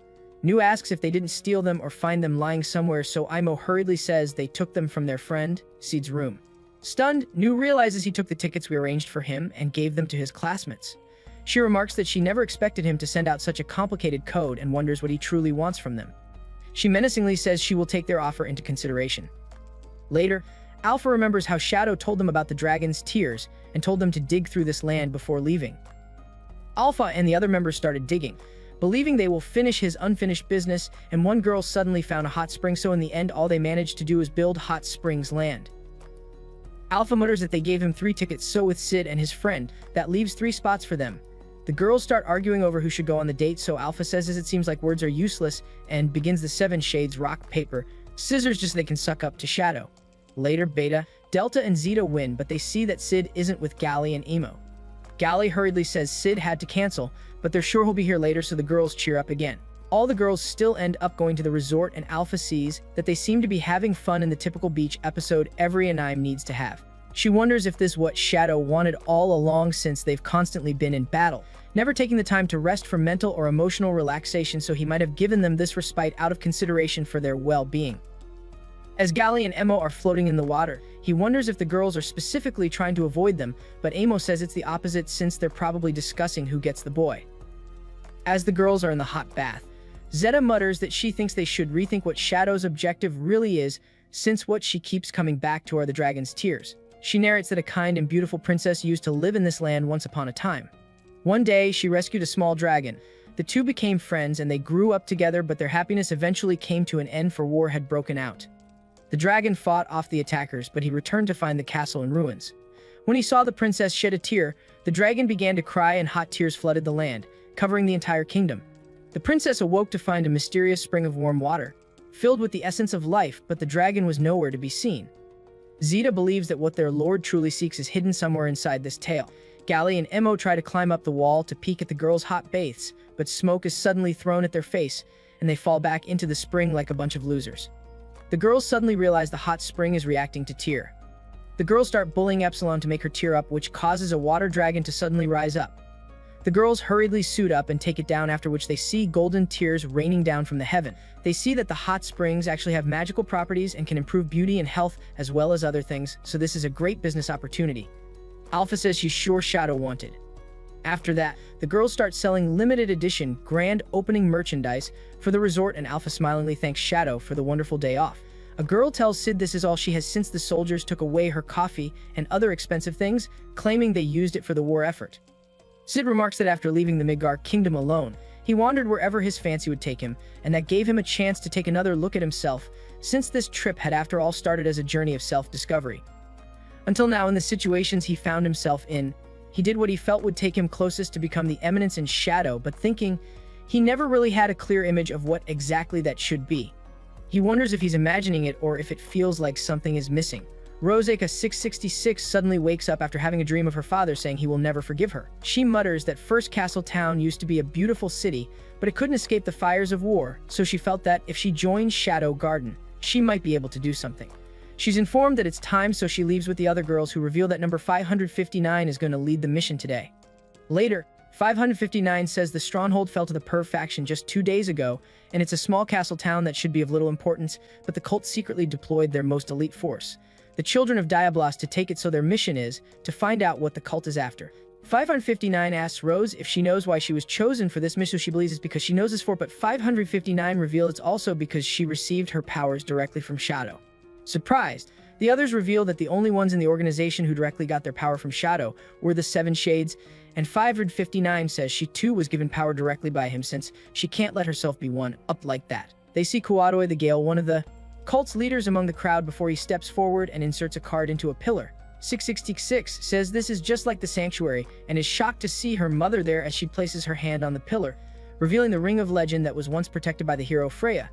Nu, asks if they didn't steal them or find them lying somewhere, so Imo hurriedly says they took them from their friend, Sid's room. Stunned, Nu realizes he took the tickets we arranged for him and gave them to his classmates. She remarks that she never expected him to send out such a complicated code and wonders what he truly wants from them. She menacingly says she will take their offer into consideration. Later, Alpha remembers how Shadow told them about the dragon's tears and told them to dig through this land before leaving. Alpha and the other members started digging, believing they will finish his unfinished business, and one girl suddenly found a hot spring, so in the end all they managed to do is build Hot Springs Land. Alpha mutters that they gave him 3 tickets, so with Sid and his friend, that leaves 3 spots for them. The girls start arguing over who should go on the date, so Alpha says as it seems like words are useless and begins the 7 shades rock, paper, scissors just so they can suck up to Shadow. Later, Beta, Delta, and Zeta win, but they see that Sid isn't with Gally and Emo. Gally hurriedly says Sid had to cancel, but they're sure he'll be here later, so the girls cheer up again. All the girls still end up going to the resort, and Alpha sees that they seem to be having fun in the typical beach episode every anime needs to have. She wonders if this is what Shadow wanted all along, since they've constantly been in battle, never taking the time to rest for mental or emotional relaxation, so he might have given them this respite out of consideration for their well-being. As Gally and Emo are floating in the water, he wonders if the girls are specifically trying to avoid them, but Emo says it's the opposite, since they're probably discussing who gets the boy. As the girls are in the hot bath, Zeta mutters that she thinks they should rethink what Shadow's objective really is, since what she keeps coming back to are the dragon's tears. She narrates that a kind and beautiful princess used to live in this land once upon a time. One day, she rescued a small dragon. The two became friends and they grew up together, but their happiness eventually came to an end, for war had broken out. The dragon fought off the attackers, but he returned to find the castle in ruins. When he saw the princess shed a tear, the dragon began to cry and hot tears flooded the land, covering the entire kingdom. The princess awoke to find a mysterious spring of warm water, filled with the essence of life, but the dragon was nowhere to be seen. Zeta believes that what their lord truly seeks is hidden somewhere inside this tale. Gally and Emo try to climb up the wall to peek at the girls' hot baths, but smoke is suddenly thrown at their face, and they fall back into the spring like a bunch of losers. The girls suddenly realize the hot spring is reacting to tear. The girls start bullying Epsilon to make her tear up, which causes a water dragon to suddenly rise up. The girls hurriedly suit up and take it down, after which they see golden tears raining down from the heaven. They see that the hot springs actually have magical properties and can improve beauty and health as well as other things, so this is a great business opportunity. Alpha says she's sure Shadow wanted. After that, the girls start selling limited edition grand opening merchandise for the resort, and Alpha smilingly thanks Shadow for the wonderful day off. A girl tells Sid this is all she has since the soldiers took away her coffee and other expensive things, claiming they used it for the war effort. Sid remarks that after leaving the Midgar kingdom alone, he wandered wherever his fancy would take him, and that gave him a chance to take another look at himself, since this trip had after all started as a journey of self-discovery. Until now, in the situations he found himself in, he did what he felt would take him closest to become the eminence in Shadow, but thinking, he never really had a clear image of what exactly that should be. He wonders if he's imagining it or if it feels like something is missing. Roseka 666 suddenly wakes up after having a dream of her father saying he will never forgive her. She mutters that First Castle Town used to be a beautiful city, but it couldn't escape the fires of war, so she felt that if she joined Shadow Garden, she might be able to do something. She's informed that it's time, so she leaves with the other girls, who reveal that number 559 is going to lead the mission today. Later, 559 says the stronghold fell to the Perv faction just 2 days ago, and it's a small castle town that should be of little importance, but the cult secretly deployed their most elite force, the children of Diablos, to take it, so their mission is to find out what the cult is after. 559 asks Rose if she knows why she was chosen for this mission. She believes it's because she knows this for, but 559 reveals it's also because she received her powers directly from Shadow. Surprised, the others reveal that the only ones in the organization who directly got their power from Shadow were the Seven Shades, and 559 says she too was given power directly by him, since she can't let herself be one up like that. They see Kuatoi the Gale, one of the cult's leaders, among the crowd before he steps forward and inserts a card into a pillar. 666 says this is just like the sanctuary and is shocked to see her mother there as she places her hand on the pillar, revealing the ring of legend that was once protected by the hero Freya.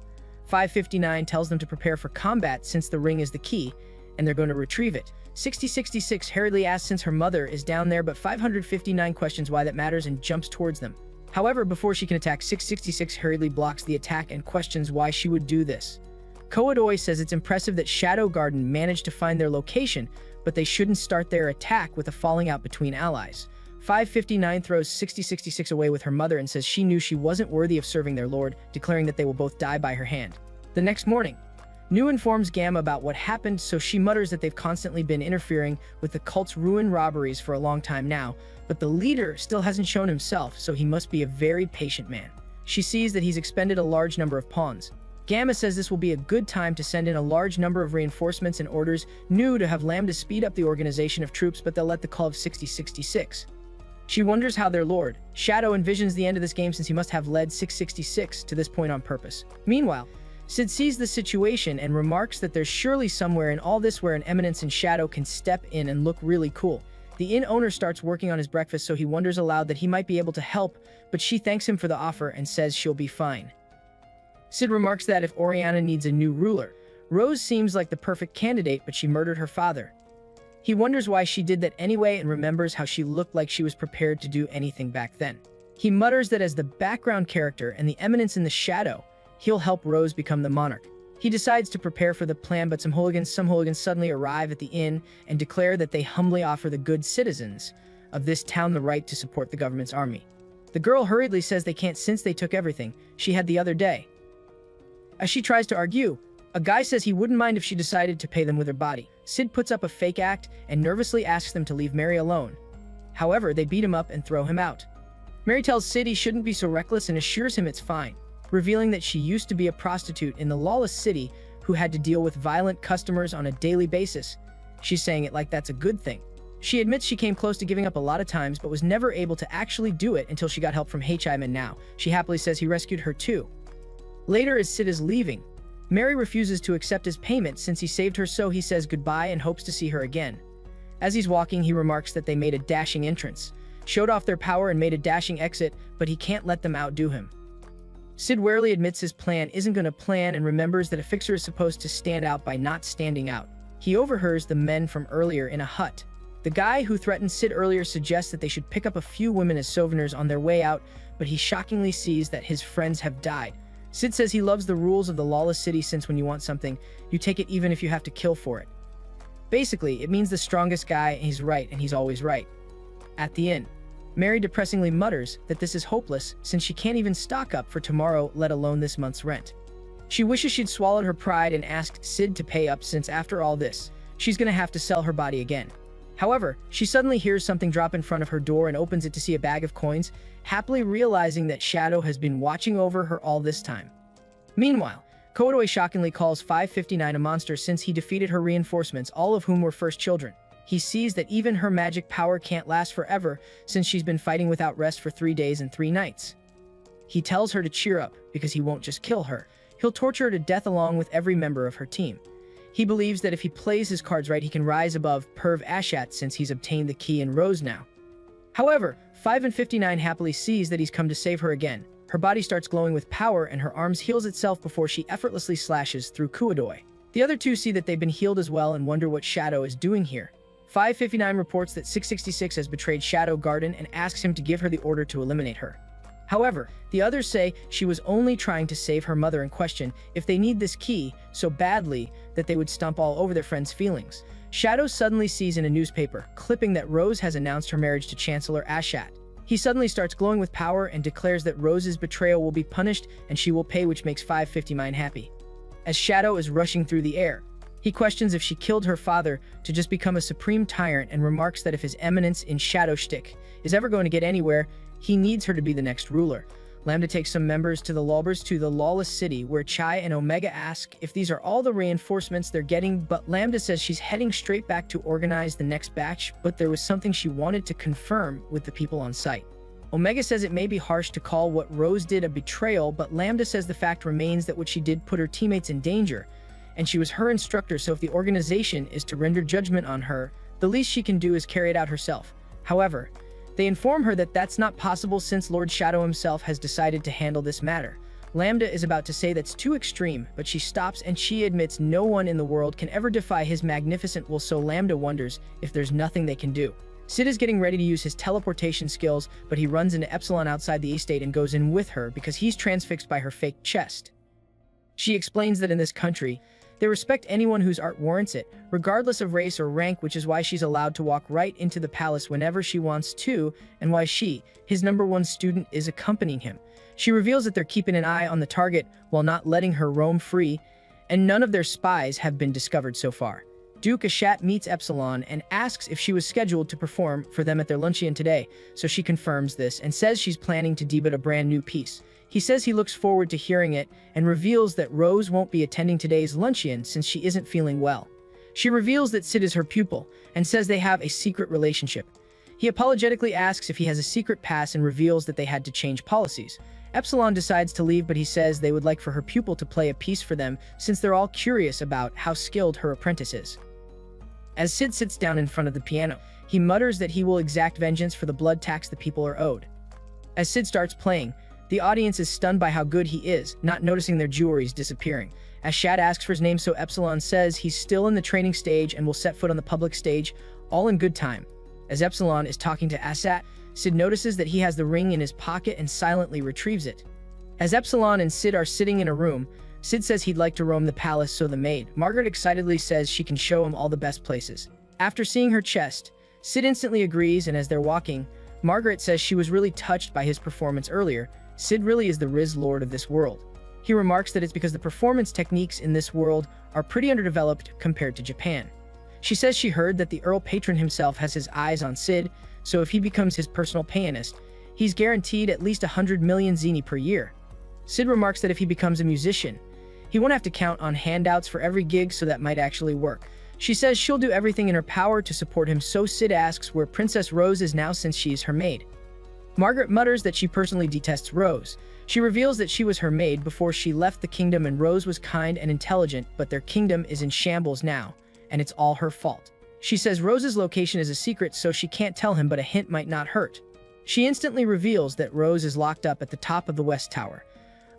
559 tells them to prepare for combat since the ring is the key, and they're going to retrieve it. 6066 hurriedly asks since her mother is down there, but 559 questions why that matters and jumps towards them. However, before she can attack, 666 hurriedly blocks the attack and questions why she would do this. Koadoi says it's impressive that Shadow Garden managed to find their location, but they shouldn't start their attack with a falling out between allies. 559 throws 6066 away with her mother and says she knew she wasn't worthy of serving their lord, declaring that they will both die by her hand. The next morning, Nu informs Gamma about what happened, so she mutters that they've constantly been interfering with the cult's ruin robberies for a long time now, but the leader still hasn't shown himself, so he must be a very patient man. She sees that he's expended a large number of pawns. Gamma says this will be a good time to send in a large number of reinforcements and orders Nu to have Lambda speed up the organization of troops, but they'll let the call of 6066. She wonders how their lord, Shadow, envisions the end of this game since he must have led 666 to this point on purpose. Meanwhile, Cid sees the situation and remarks that there's surely somewhere in all this where an Eminence and Shadow can step in and look really cool. The inn owner starts working on his breakfast, so he wonders aloud that he might be able to help, but she thanks him for the offer and says she'll be fine. Cid remarks that if Oriana needs a new ruler, Rose seems like the perfect candidate, but she murdered her father. He wonders why she did that anyway and remembers how she looked like she was prepared to do anything back then. He mutters that as the background character and the Eminence in the Shadow, he'll help Rose become the monarch. He decides to prepare for the plan, but some hooligans suddenly arrive at the inn and declare that they humbly offer the good citizens of this town the right to support the government's army. The girl hurriedly says they can't since they took everything she had the other day. As she tries to argue, a guy says he wouldn't mind if she decided to pay them with her body. Cid puts up a fake act and nervously asks them to leave Mary alone. However, they beat him up and throw him out. Mary tells Cid he shouldn't be so reckless and assures him it's fine, revealing that she used to be a prostitute in the lawless city who had to deal with violent customers on a daily basis. She's saying it like that's a good thing. She admits she came close to giving up a lot of times, but was never able to actually do it until she got help from H.I.M. and now she happily says he rescued her too. Later, as Cid is leaving, Mary refuses to accept his payment since he saved her, so he says goodbye and hopes to see her again. As he's walking, he remarks that they made a dashing entrance, showed off their power and made a dashing exit, but he can't let them outdo him. Cid warily admits his plan isn't going to plan and remembers that a fixer is supposed to stand out by not standing out. He overhears the men from earlier in a hut. The guy who threatened Cid earlier suggests that they should pick up a few women as souvenirs on their way out, but he shockingly sees that his friends have died. Cid says he loves the rules of the lawless city since when you want something, you take it even if you have to kill for it. Basically, it means the strongest guy, and he's right, and he's always right. At the inn, Mary depressingly mutters that this is hopeless since she can't even stock up for tomorrow, let alone this month's rent. She wishes she'd swallowed her pride and asked Cid to pay up since after all this, she's gonna have to sell her body again. However, she suddenly hears something drop in front of her door and opens it to see a bag of coins, happily realizing that Shadow has been watching over her all this time. Meanwhile, Koadoi shockingly calls 559 a monster since he defeated her reinforcements, all of whom were first children. He sees that even her magic power can't last forever since she's been fighting without rest for 3 days and 3 nights. He tells her to cheer up because he won't just kill her, he'll torture her to death along with every member of her team. He believes that if he plays his cards right, he can rise above Perv Ashat since he's obtained the key in Rose now. However, 559 happily sees that he's come to save her again. Her body starts glowing with power and her arms heals itself before she effortlessly slashes through Koadoi. The other two see that they've been healed as well and wonder what Shadow is doing here. 559 reports that 666 has betrayed Shadow Garden and asks him to give her the order to eliminate her. However, the others say she was only trying to save her mother in question if they need this key so badly that they would stomp all over their friend's feelings. Shadow suddenly sees in a newspaper clipping that Rose has announced her marriage to Chancellor Ashat. He suddenly starts glowing with power and declares that Rose's betrayal will be punished and she will pay, which makes 559 happy. As Shadow is rushing through the air, he questions if she killed her father to just become a supreme tyrant and remarks that if his Eminence in Shadow shtick is ever going to get anywhere, he needs her to be the next ruler. Lambda takes some members to the Lawbers to the lawless city where Chai and Omega ask if these are all the reinforcements they're getting, but Lambda says she's heading straight back to organize the next batch, but there was something she wanted to confirm with the people on site. Omega says it may be harsh to call what Rose did a betrayal, but Lambda says the fact remains that what she did put her teammates in danger, and she was her instructor, so if the organization is to render judgment on her, The least she can do is carry it out herself. However, they inform her that that's not possible since Lord Shadow himself has decided to handle this matter. Lambda is about to say that's too extreme, but she stops and she admits no one in the world can ever defy his magnificent will, so Lambda wonders if there's nothing they can do. Sid is getting ready to use his teleportation skills, but he runs into Epsilon outside the estate and goes in with her because he's transfixed by her fake chest. She explains that in this country, they respect anyone whose art warrants it, regardless of race or rank, which is why she's allowed to walk right into the palace whenever she wants to, and why she, his #1 student, is accompanying him. She reveals that they're keeping an eye on the target while not letting her roam free, and none of their spies have been discovered so far. Duke Ashat meets Epsilon and asks if she was scheduled to perform for them at their luncheon today, so she confirms this and says she's planning to debut a brand new piece. He says he looks forward to hearing it and reveals that Rose won't be attending today's luncheon since she isn't feeling well. She reveals that Sid is her pupil and says they have a secret relationship. He apologetically asks if he has a secret pass and reveals that they had to change policies. Epsilon decides to leave, but he says they would like for her pupil to play a piece for them since they're all curious about how skilled her apprentice is. As Sid sits down in front of the piano, he mutters that he will exact vengeance for the blood tax the people are owed. As Sid starts playing, the audience is stunned by how good he is, not noticing their jewelries disappearing. Ashat asks for his name, so Epsilon says he's still in the training stage and will set foot on the public stage, all in good time. As Epsilon is talking to Ashat, Sid notices that he has the ring in his pocket and silently retrieves it. As Epsilon and Sid are sitting in a room, Sid says he'd like to roam the palace, so the maid, Margaret, excitedly says she can show him all the best places. After seeing her chest, Sid instantly agrees, and as they're walking, Margaret says she was really touched by his performance earlier. Sid really is the Riz Lord of this world. He remarks that it's because the performance techniques in this world are pretty underdeveloped compared to Japan. She says she heard that the Earl Patron himself has his eyes on Sid, so if he becomes his personal pianist, he's guaranteed at least 100 million zeni per year. Sid remarks that if he becomes a musician, he won't have to count on handouts for every gig, so that might actually work. She says she'll do everything in her power to support him, so Sid asks where Princess Rose is now since she's her maid. Margaret mutters that she personally detests Rose. She reveals that she was her maid before she left the kingdom and Rose was kind and intelligent, but their kingdom is in shambles now, and it's all her fault. She says Rose's location is a secret, so she can't tell him, but a hint might not hurt. She instantly reveals that Rose is locked up at the top of the West Tower.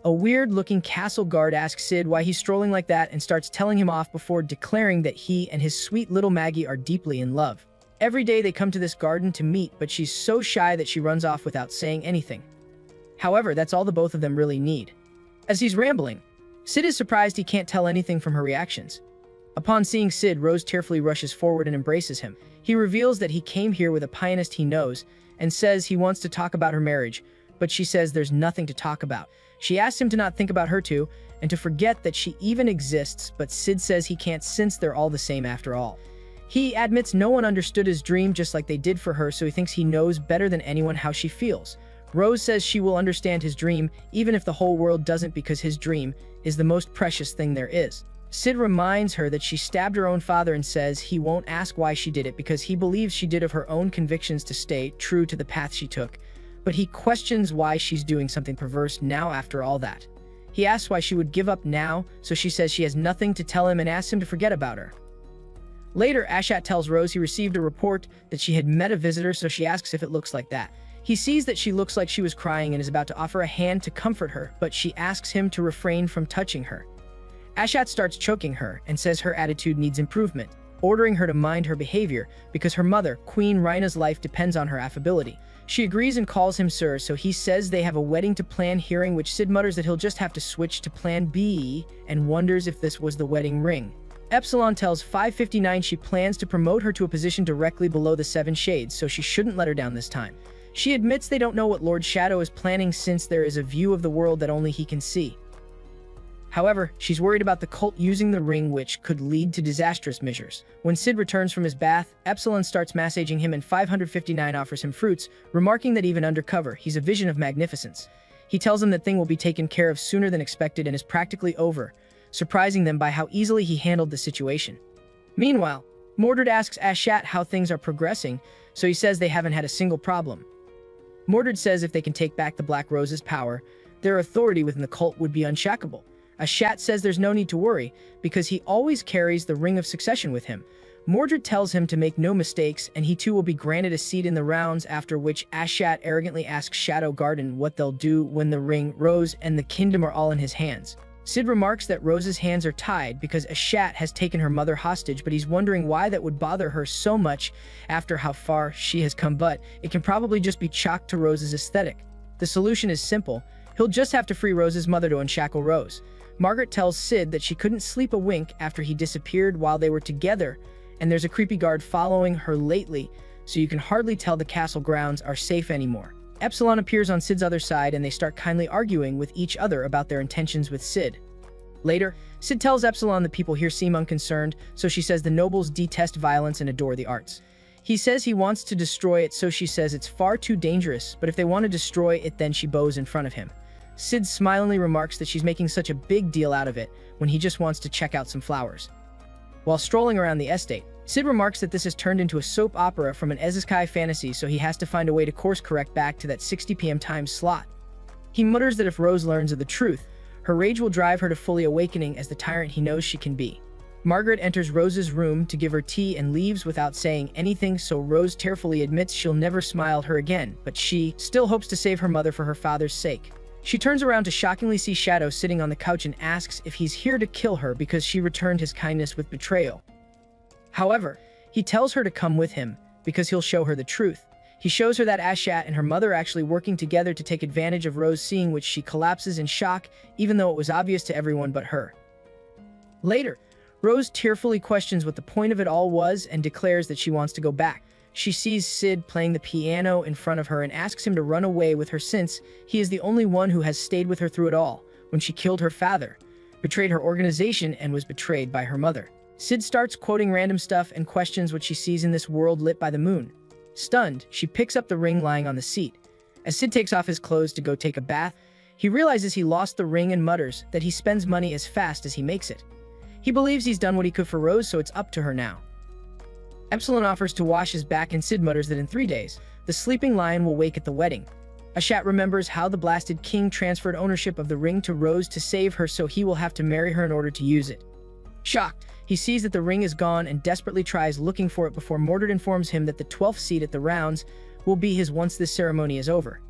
A weird-looking castle guard asks Sid why he's strolling like that and starts telling him off before declaring that he and his sweet little Maggie are deeply in love. Every day they come to this garden to meet, but she's so shy that she runs off without saying anything. However, that's all the both of them really need. As he's rambling, Sid is surprised he can't tell anything from her reactions. Upon seeing Sid, Rose tearfully rushes forward and embraces him. He reveals that he came here with a pianist he knows and says he wants to talk about her marriage, but she says there's nothing to talk about. She asks him to not think about her too, and to forget that she even exists, but Sid says he can't since they're all the same after all. He admits no one understood his dream just like they did for her, so he thinks he knows better than anyone how she feels. Rose says she will understand his dream, even if the whole world doesn't, because his dream is the most precious thing there is. Sid reminds her that she stabbed her own father and says he won't ask why she did it because he believes she did of her own convictions to stay true to the path she took. But he questions why she's doing something perverse now after all that. He asks why she would give up now, so she says she has nothing to tell him and asks him to forget about her. Later, Ashat tells Rose he received a report that she had met a visitor, so she asks if it looks like that. He sees that she looks like she was crying and is about to offer a hand to comfort her, but she asks him to refrain from touching her. Ashat starts choking her and says her attitude needs improvement, ordering her to mind her behavior because her mother, Queen Rhina's life depends on her affability. She agrees and calls him sir, so he says they have a wedding to plan, hearing which Sid mutters that he'll just have to switch to plan B and wonders if this was the wedding ring. Epsilon tells 559 she plans to promote her to a position directly below the Seven Shades, so she shouldn't let her down this time. She admits they don't know what Lord Shadow is planning since there is a view of the world that only he can see. However, she's worried about the cult using the ring, which could lead to disastrous measures. When Sid returns from his bath, Epsilon starts massaging him and 559 offers him fruits, remarking that even undercover, he's a vision of magnificence. He tells him that thing will be taken care of sooner than expected and is practically over, surprising them by how easily he handled the situation. Meanwhile, Mordred asks Ashat how things are progressing, so he says they haven't had a single problem. Mordred says if they can take back the Black Rose's power, their authority within the cult would be unshackable. Ashat says there's no need to worry, because he always carries the Ring of Succession with him. Mordred tells him to make no mistakes, and he too will be granted a seat in the rounds, after which Ashat arrogantly asks Shadow Garden what they'll do when the ring, Rose, and the kingdom are all in his hands. Cid remarks that Rose's hands are tied because Ashat has taken her mother hostage, but he's wondering why that would bother her so much after how far she has come, but it can probably just be chalked to Rose's aesthetic. The solution is simple. He'll just have to free Rose's mother to unshackle Rose. Margaret tells Cid that she couldn't sleep a wink after he disappeared while they were together, and there's a creepy guard following her lately, so you can hardly tell the castle grounds are safe anymore. Epsilon appears on Cid's other side, and they start kindly arguing with each other about their intentions with Cid. Later, Cid tells Epsilon that people here seem unconcerned, so she says the nobles detest violence and adore the arts. He says he wants to destroy it, so she says it's far too dangerous, but if they want to destroy it, then she bows in front of him. Cid smilingly remarks that she's making such a big deal out of it when he just wants to check out some flowers. While strolling around the estate, Cid remarks that this has turned into a soap opera from an Isekai fantasy, so he has to find a way to course correct back to that 60 p.m. time slot. He mutters that if Rose learns of the truth, her rage will drive her to fully awakening as the tyrant he knows she can be. Margaret enters Rose's room to give her tea and leaves without saying anything, so Rose tearfully admits she'll never smile at her again, but she still hopes to save her mother for her father's sake. She turns around to shockingly see Shadow sitting on the couch and asks if he's here to kill her because she returned his kindness with betrayal. However, he tells her to come with him because he'll show her the truth. He shows her that Ashat and her mother are actually working together to take advantage of Rose, seeing which she collapses in shock, even though it was obvious to everyone but her. Later, Rose tearfully questions what the point of it all was and declares that she wants to go back. She sees Cid playing the piano in front of her and asks him to run away with her since he is the only one who has stayed with her through it all, when she killed her father, betrayed her organization, and was betrayed by her mother. Cid starts quoting random stuff and questions what she sees in this world lit by the moon. Stunned, she picks up the ring lying on the seat. As Cid takes off his clothes to go take a bath, he realizes he lost the ring and mutters that he spends money as fast as he makes it. He believes he's done what he could for Rose, so it's up to her now. Epsilon offers to wash his back, and Cid mutters that in 3 days, the sleeping lion will wake at the wedding. Ashat remembers how the blasted king transferred ownership of the ring to Rose to save her, so he will have to marry her in order to use it. Shocked, he sees that the ring is gone and desperately tries looking for it before Mordred informs him that the 12th seat at the rounds will be his once this ceremony is over.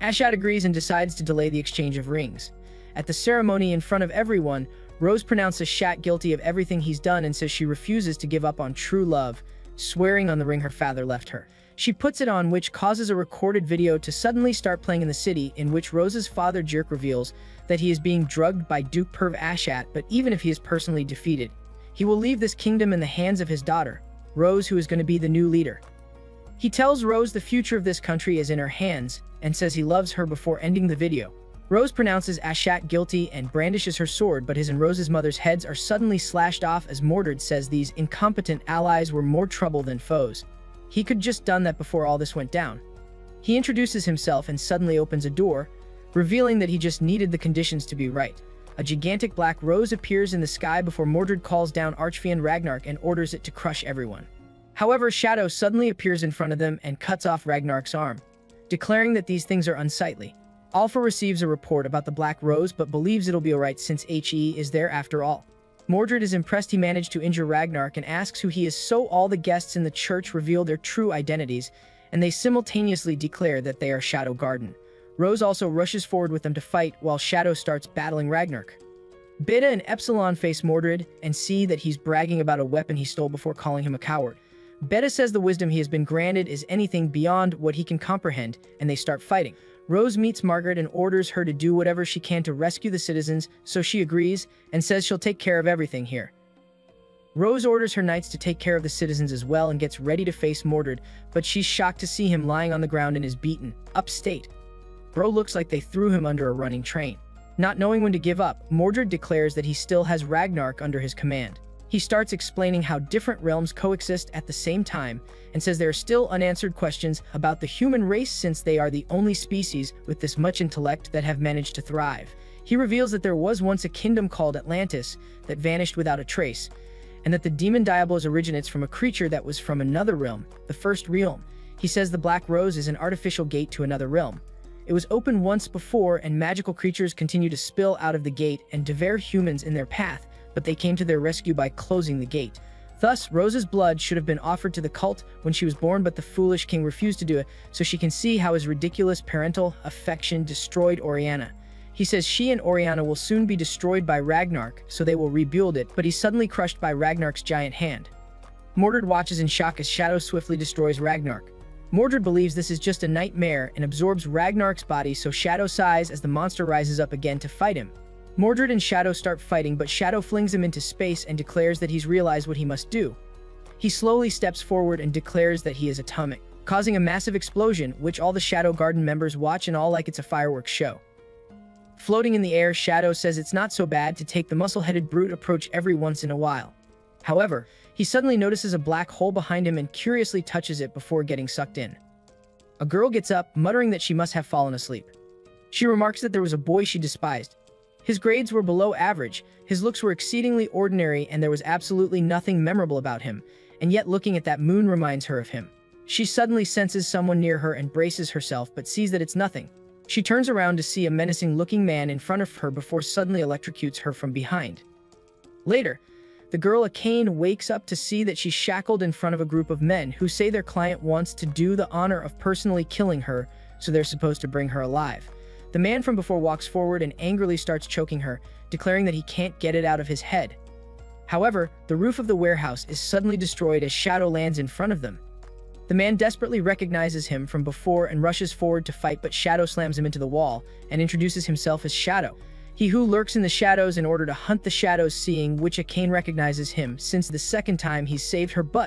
Ashat agrees and decides to delay the exchange of rings. At the ceremony in front of everyone, Rose pronounces Ashat guilty of everything he's done and says she refuses to give up on true love, swearing on the ring her father left her. She puts it on, which causes a recorded video to suddenly start playing in the city, in which Rose's father Jerk reveals that he is being drugged by Duke Perv Ashat, but even if he is personally defeated, he will leave this kingdom in the hands of his daughter, Rose, who is going to be the new leader. He tells Rose the future of this country is in her hands and says he loves her before ending the video. Rose pronounces Ashat guilty and brandishes her sword, but his and Rose's mother's heads are suddenly slashed off as Mordred says these incompetent allies were more trouble than foes. He could just done that before all this went down. He introduces himself and suddenly opens a door, revealing that he just needed the conditions to be right. A gigantic black rose appears in the sky before Mordred calls down Archfiend Ragnarok and orders it to crush everyone. However, Shadow suddenly appears in front of them and cuts off Ragnarok's arm, declaring that these things are unsightly. Alpha receives a report about the Black Rose but believes it'll be alright since HE is there after all. Mordred is impressed he managed to injure Ragnarok and asks who he is, so all the guests in the church reveal their true identities, and they simultaneously declare that they are Shadow Garden. Rose also rushes forward with them to fight while Shadow starts battling Ragnarok. Beta and Epsilon face Mordred and see that he's bragging about a weapon he stole before calling him a coward. Beta says the wisdom he has been granted is anything beyond what he can comprehend, and they start fighting. Rose meets Margaret and orders her to do whatever she can to rescue the citizens, so she agrees and says she'll take care of everything here. Rose orders her knights to take care of the citizens as well and gets ready to face Mordred, but she's shocked to see him lying on the ground in his beaten up state. Bro looks like they threw him under a running train. Not knowing when to give up, Mordred declares that he still has Ragnarok under his command. He starts explaining how different realms coexist at the same time and says there are still unanswered questions about the human race since they are the only species with this much intellect that have managed to thrive. He reveals that there was once a kingdom called Atlantis that vanished without a trace, and that the demon Diablos originates from a creature that was from another realm, the First Realm. He says the Black Rose is an artificial gate to another realm. It was opened once before, and magical creatures continue to spill out of the gate and devour humans in their path, but they came to their rescue by closing the gate. Thus, Rose's blood should have been offered to the cult when she was born, but the foolish king refused to do it, so she can see how his ridiculous parental affection destroyed Oriana. He says she and Oriana will soon be destroyed by Ragnarok, so they will rebuild it, but he's suddenly crushed by Ragnarok's giant hand. Mordred watches in shock as Shadow swiftly destroys Ragnarok. Mordred believes this is just a nightmare and absorbs Ragnarok's body, so Shadow sighs as the monster rises up again to fight him. Mordred and Shadow start fighting, but Shadow flings him into space and declares that he's realized what he must do. He slowly steps forward and declares that he is atomic, causing a massive explosion, which all the Shadow Garden members watch and all like it's a fireworks show. Floating in the air, Shadow says it's not so bad to take the muscle-headed brute approach every once in a while. However, he suddenly notices a black hole behind him and curiously touches it before getting sucked in. A girl gets up, muttering that she must have fallen asleep. She remarks that there was a boy she despised. His grades were below average, his looks were exceedingly ordinary, and there was absolutely nothing memorable about him, and yet looking at that moon reminds her of him. She suddenly senses someone near her and braces herself, but sees that it's nothing. She turns around to see a menacing-looking man in front of her before suddenly electrocutes her from behind. Later, the girl Akane wakes up to see that she's shackled in front of a group of men who say their client wants to do the honor of personally killing her, so they're supposed to bring her alive. The man from before walks forward and angrily starts choking her, declaring that he can't get it out of his head. However, the roof of the warehouse is suddenly destroyed as Shadow lands in front of them. The man desperately recognizes him from before and rushes forward to fight, but Shadow slams him into the wall and introduces himself as Shadow, he who lurks in the shadows in order to hunt the shadows, seeing which Akane recognizes him, since the second time he's saved her butt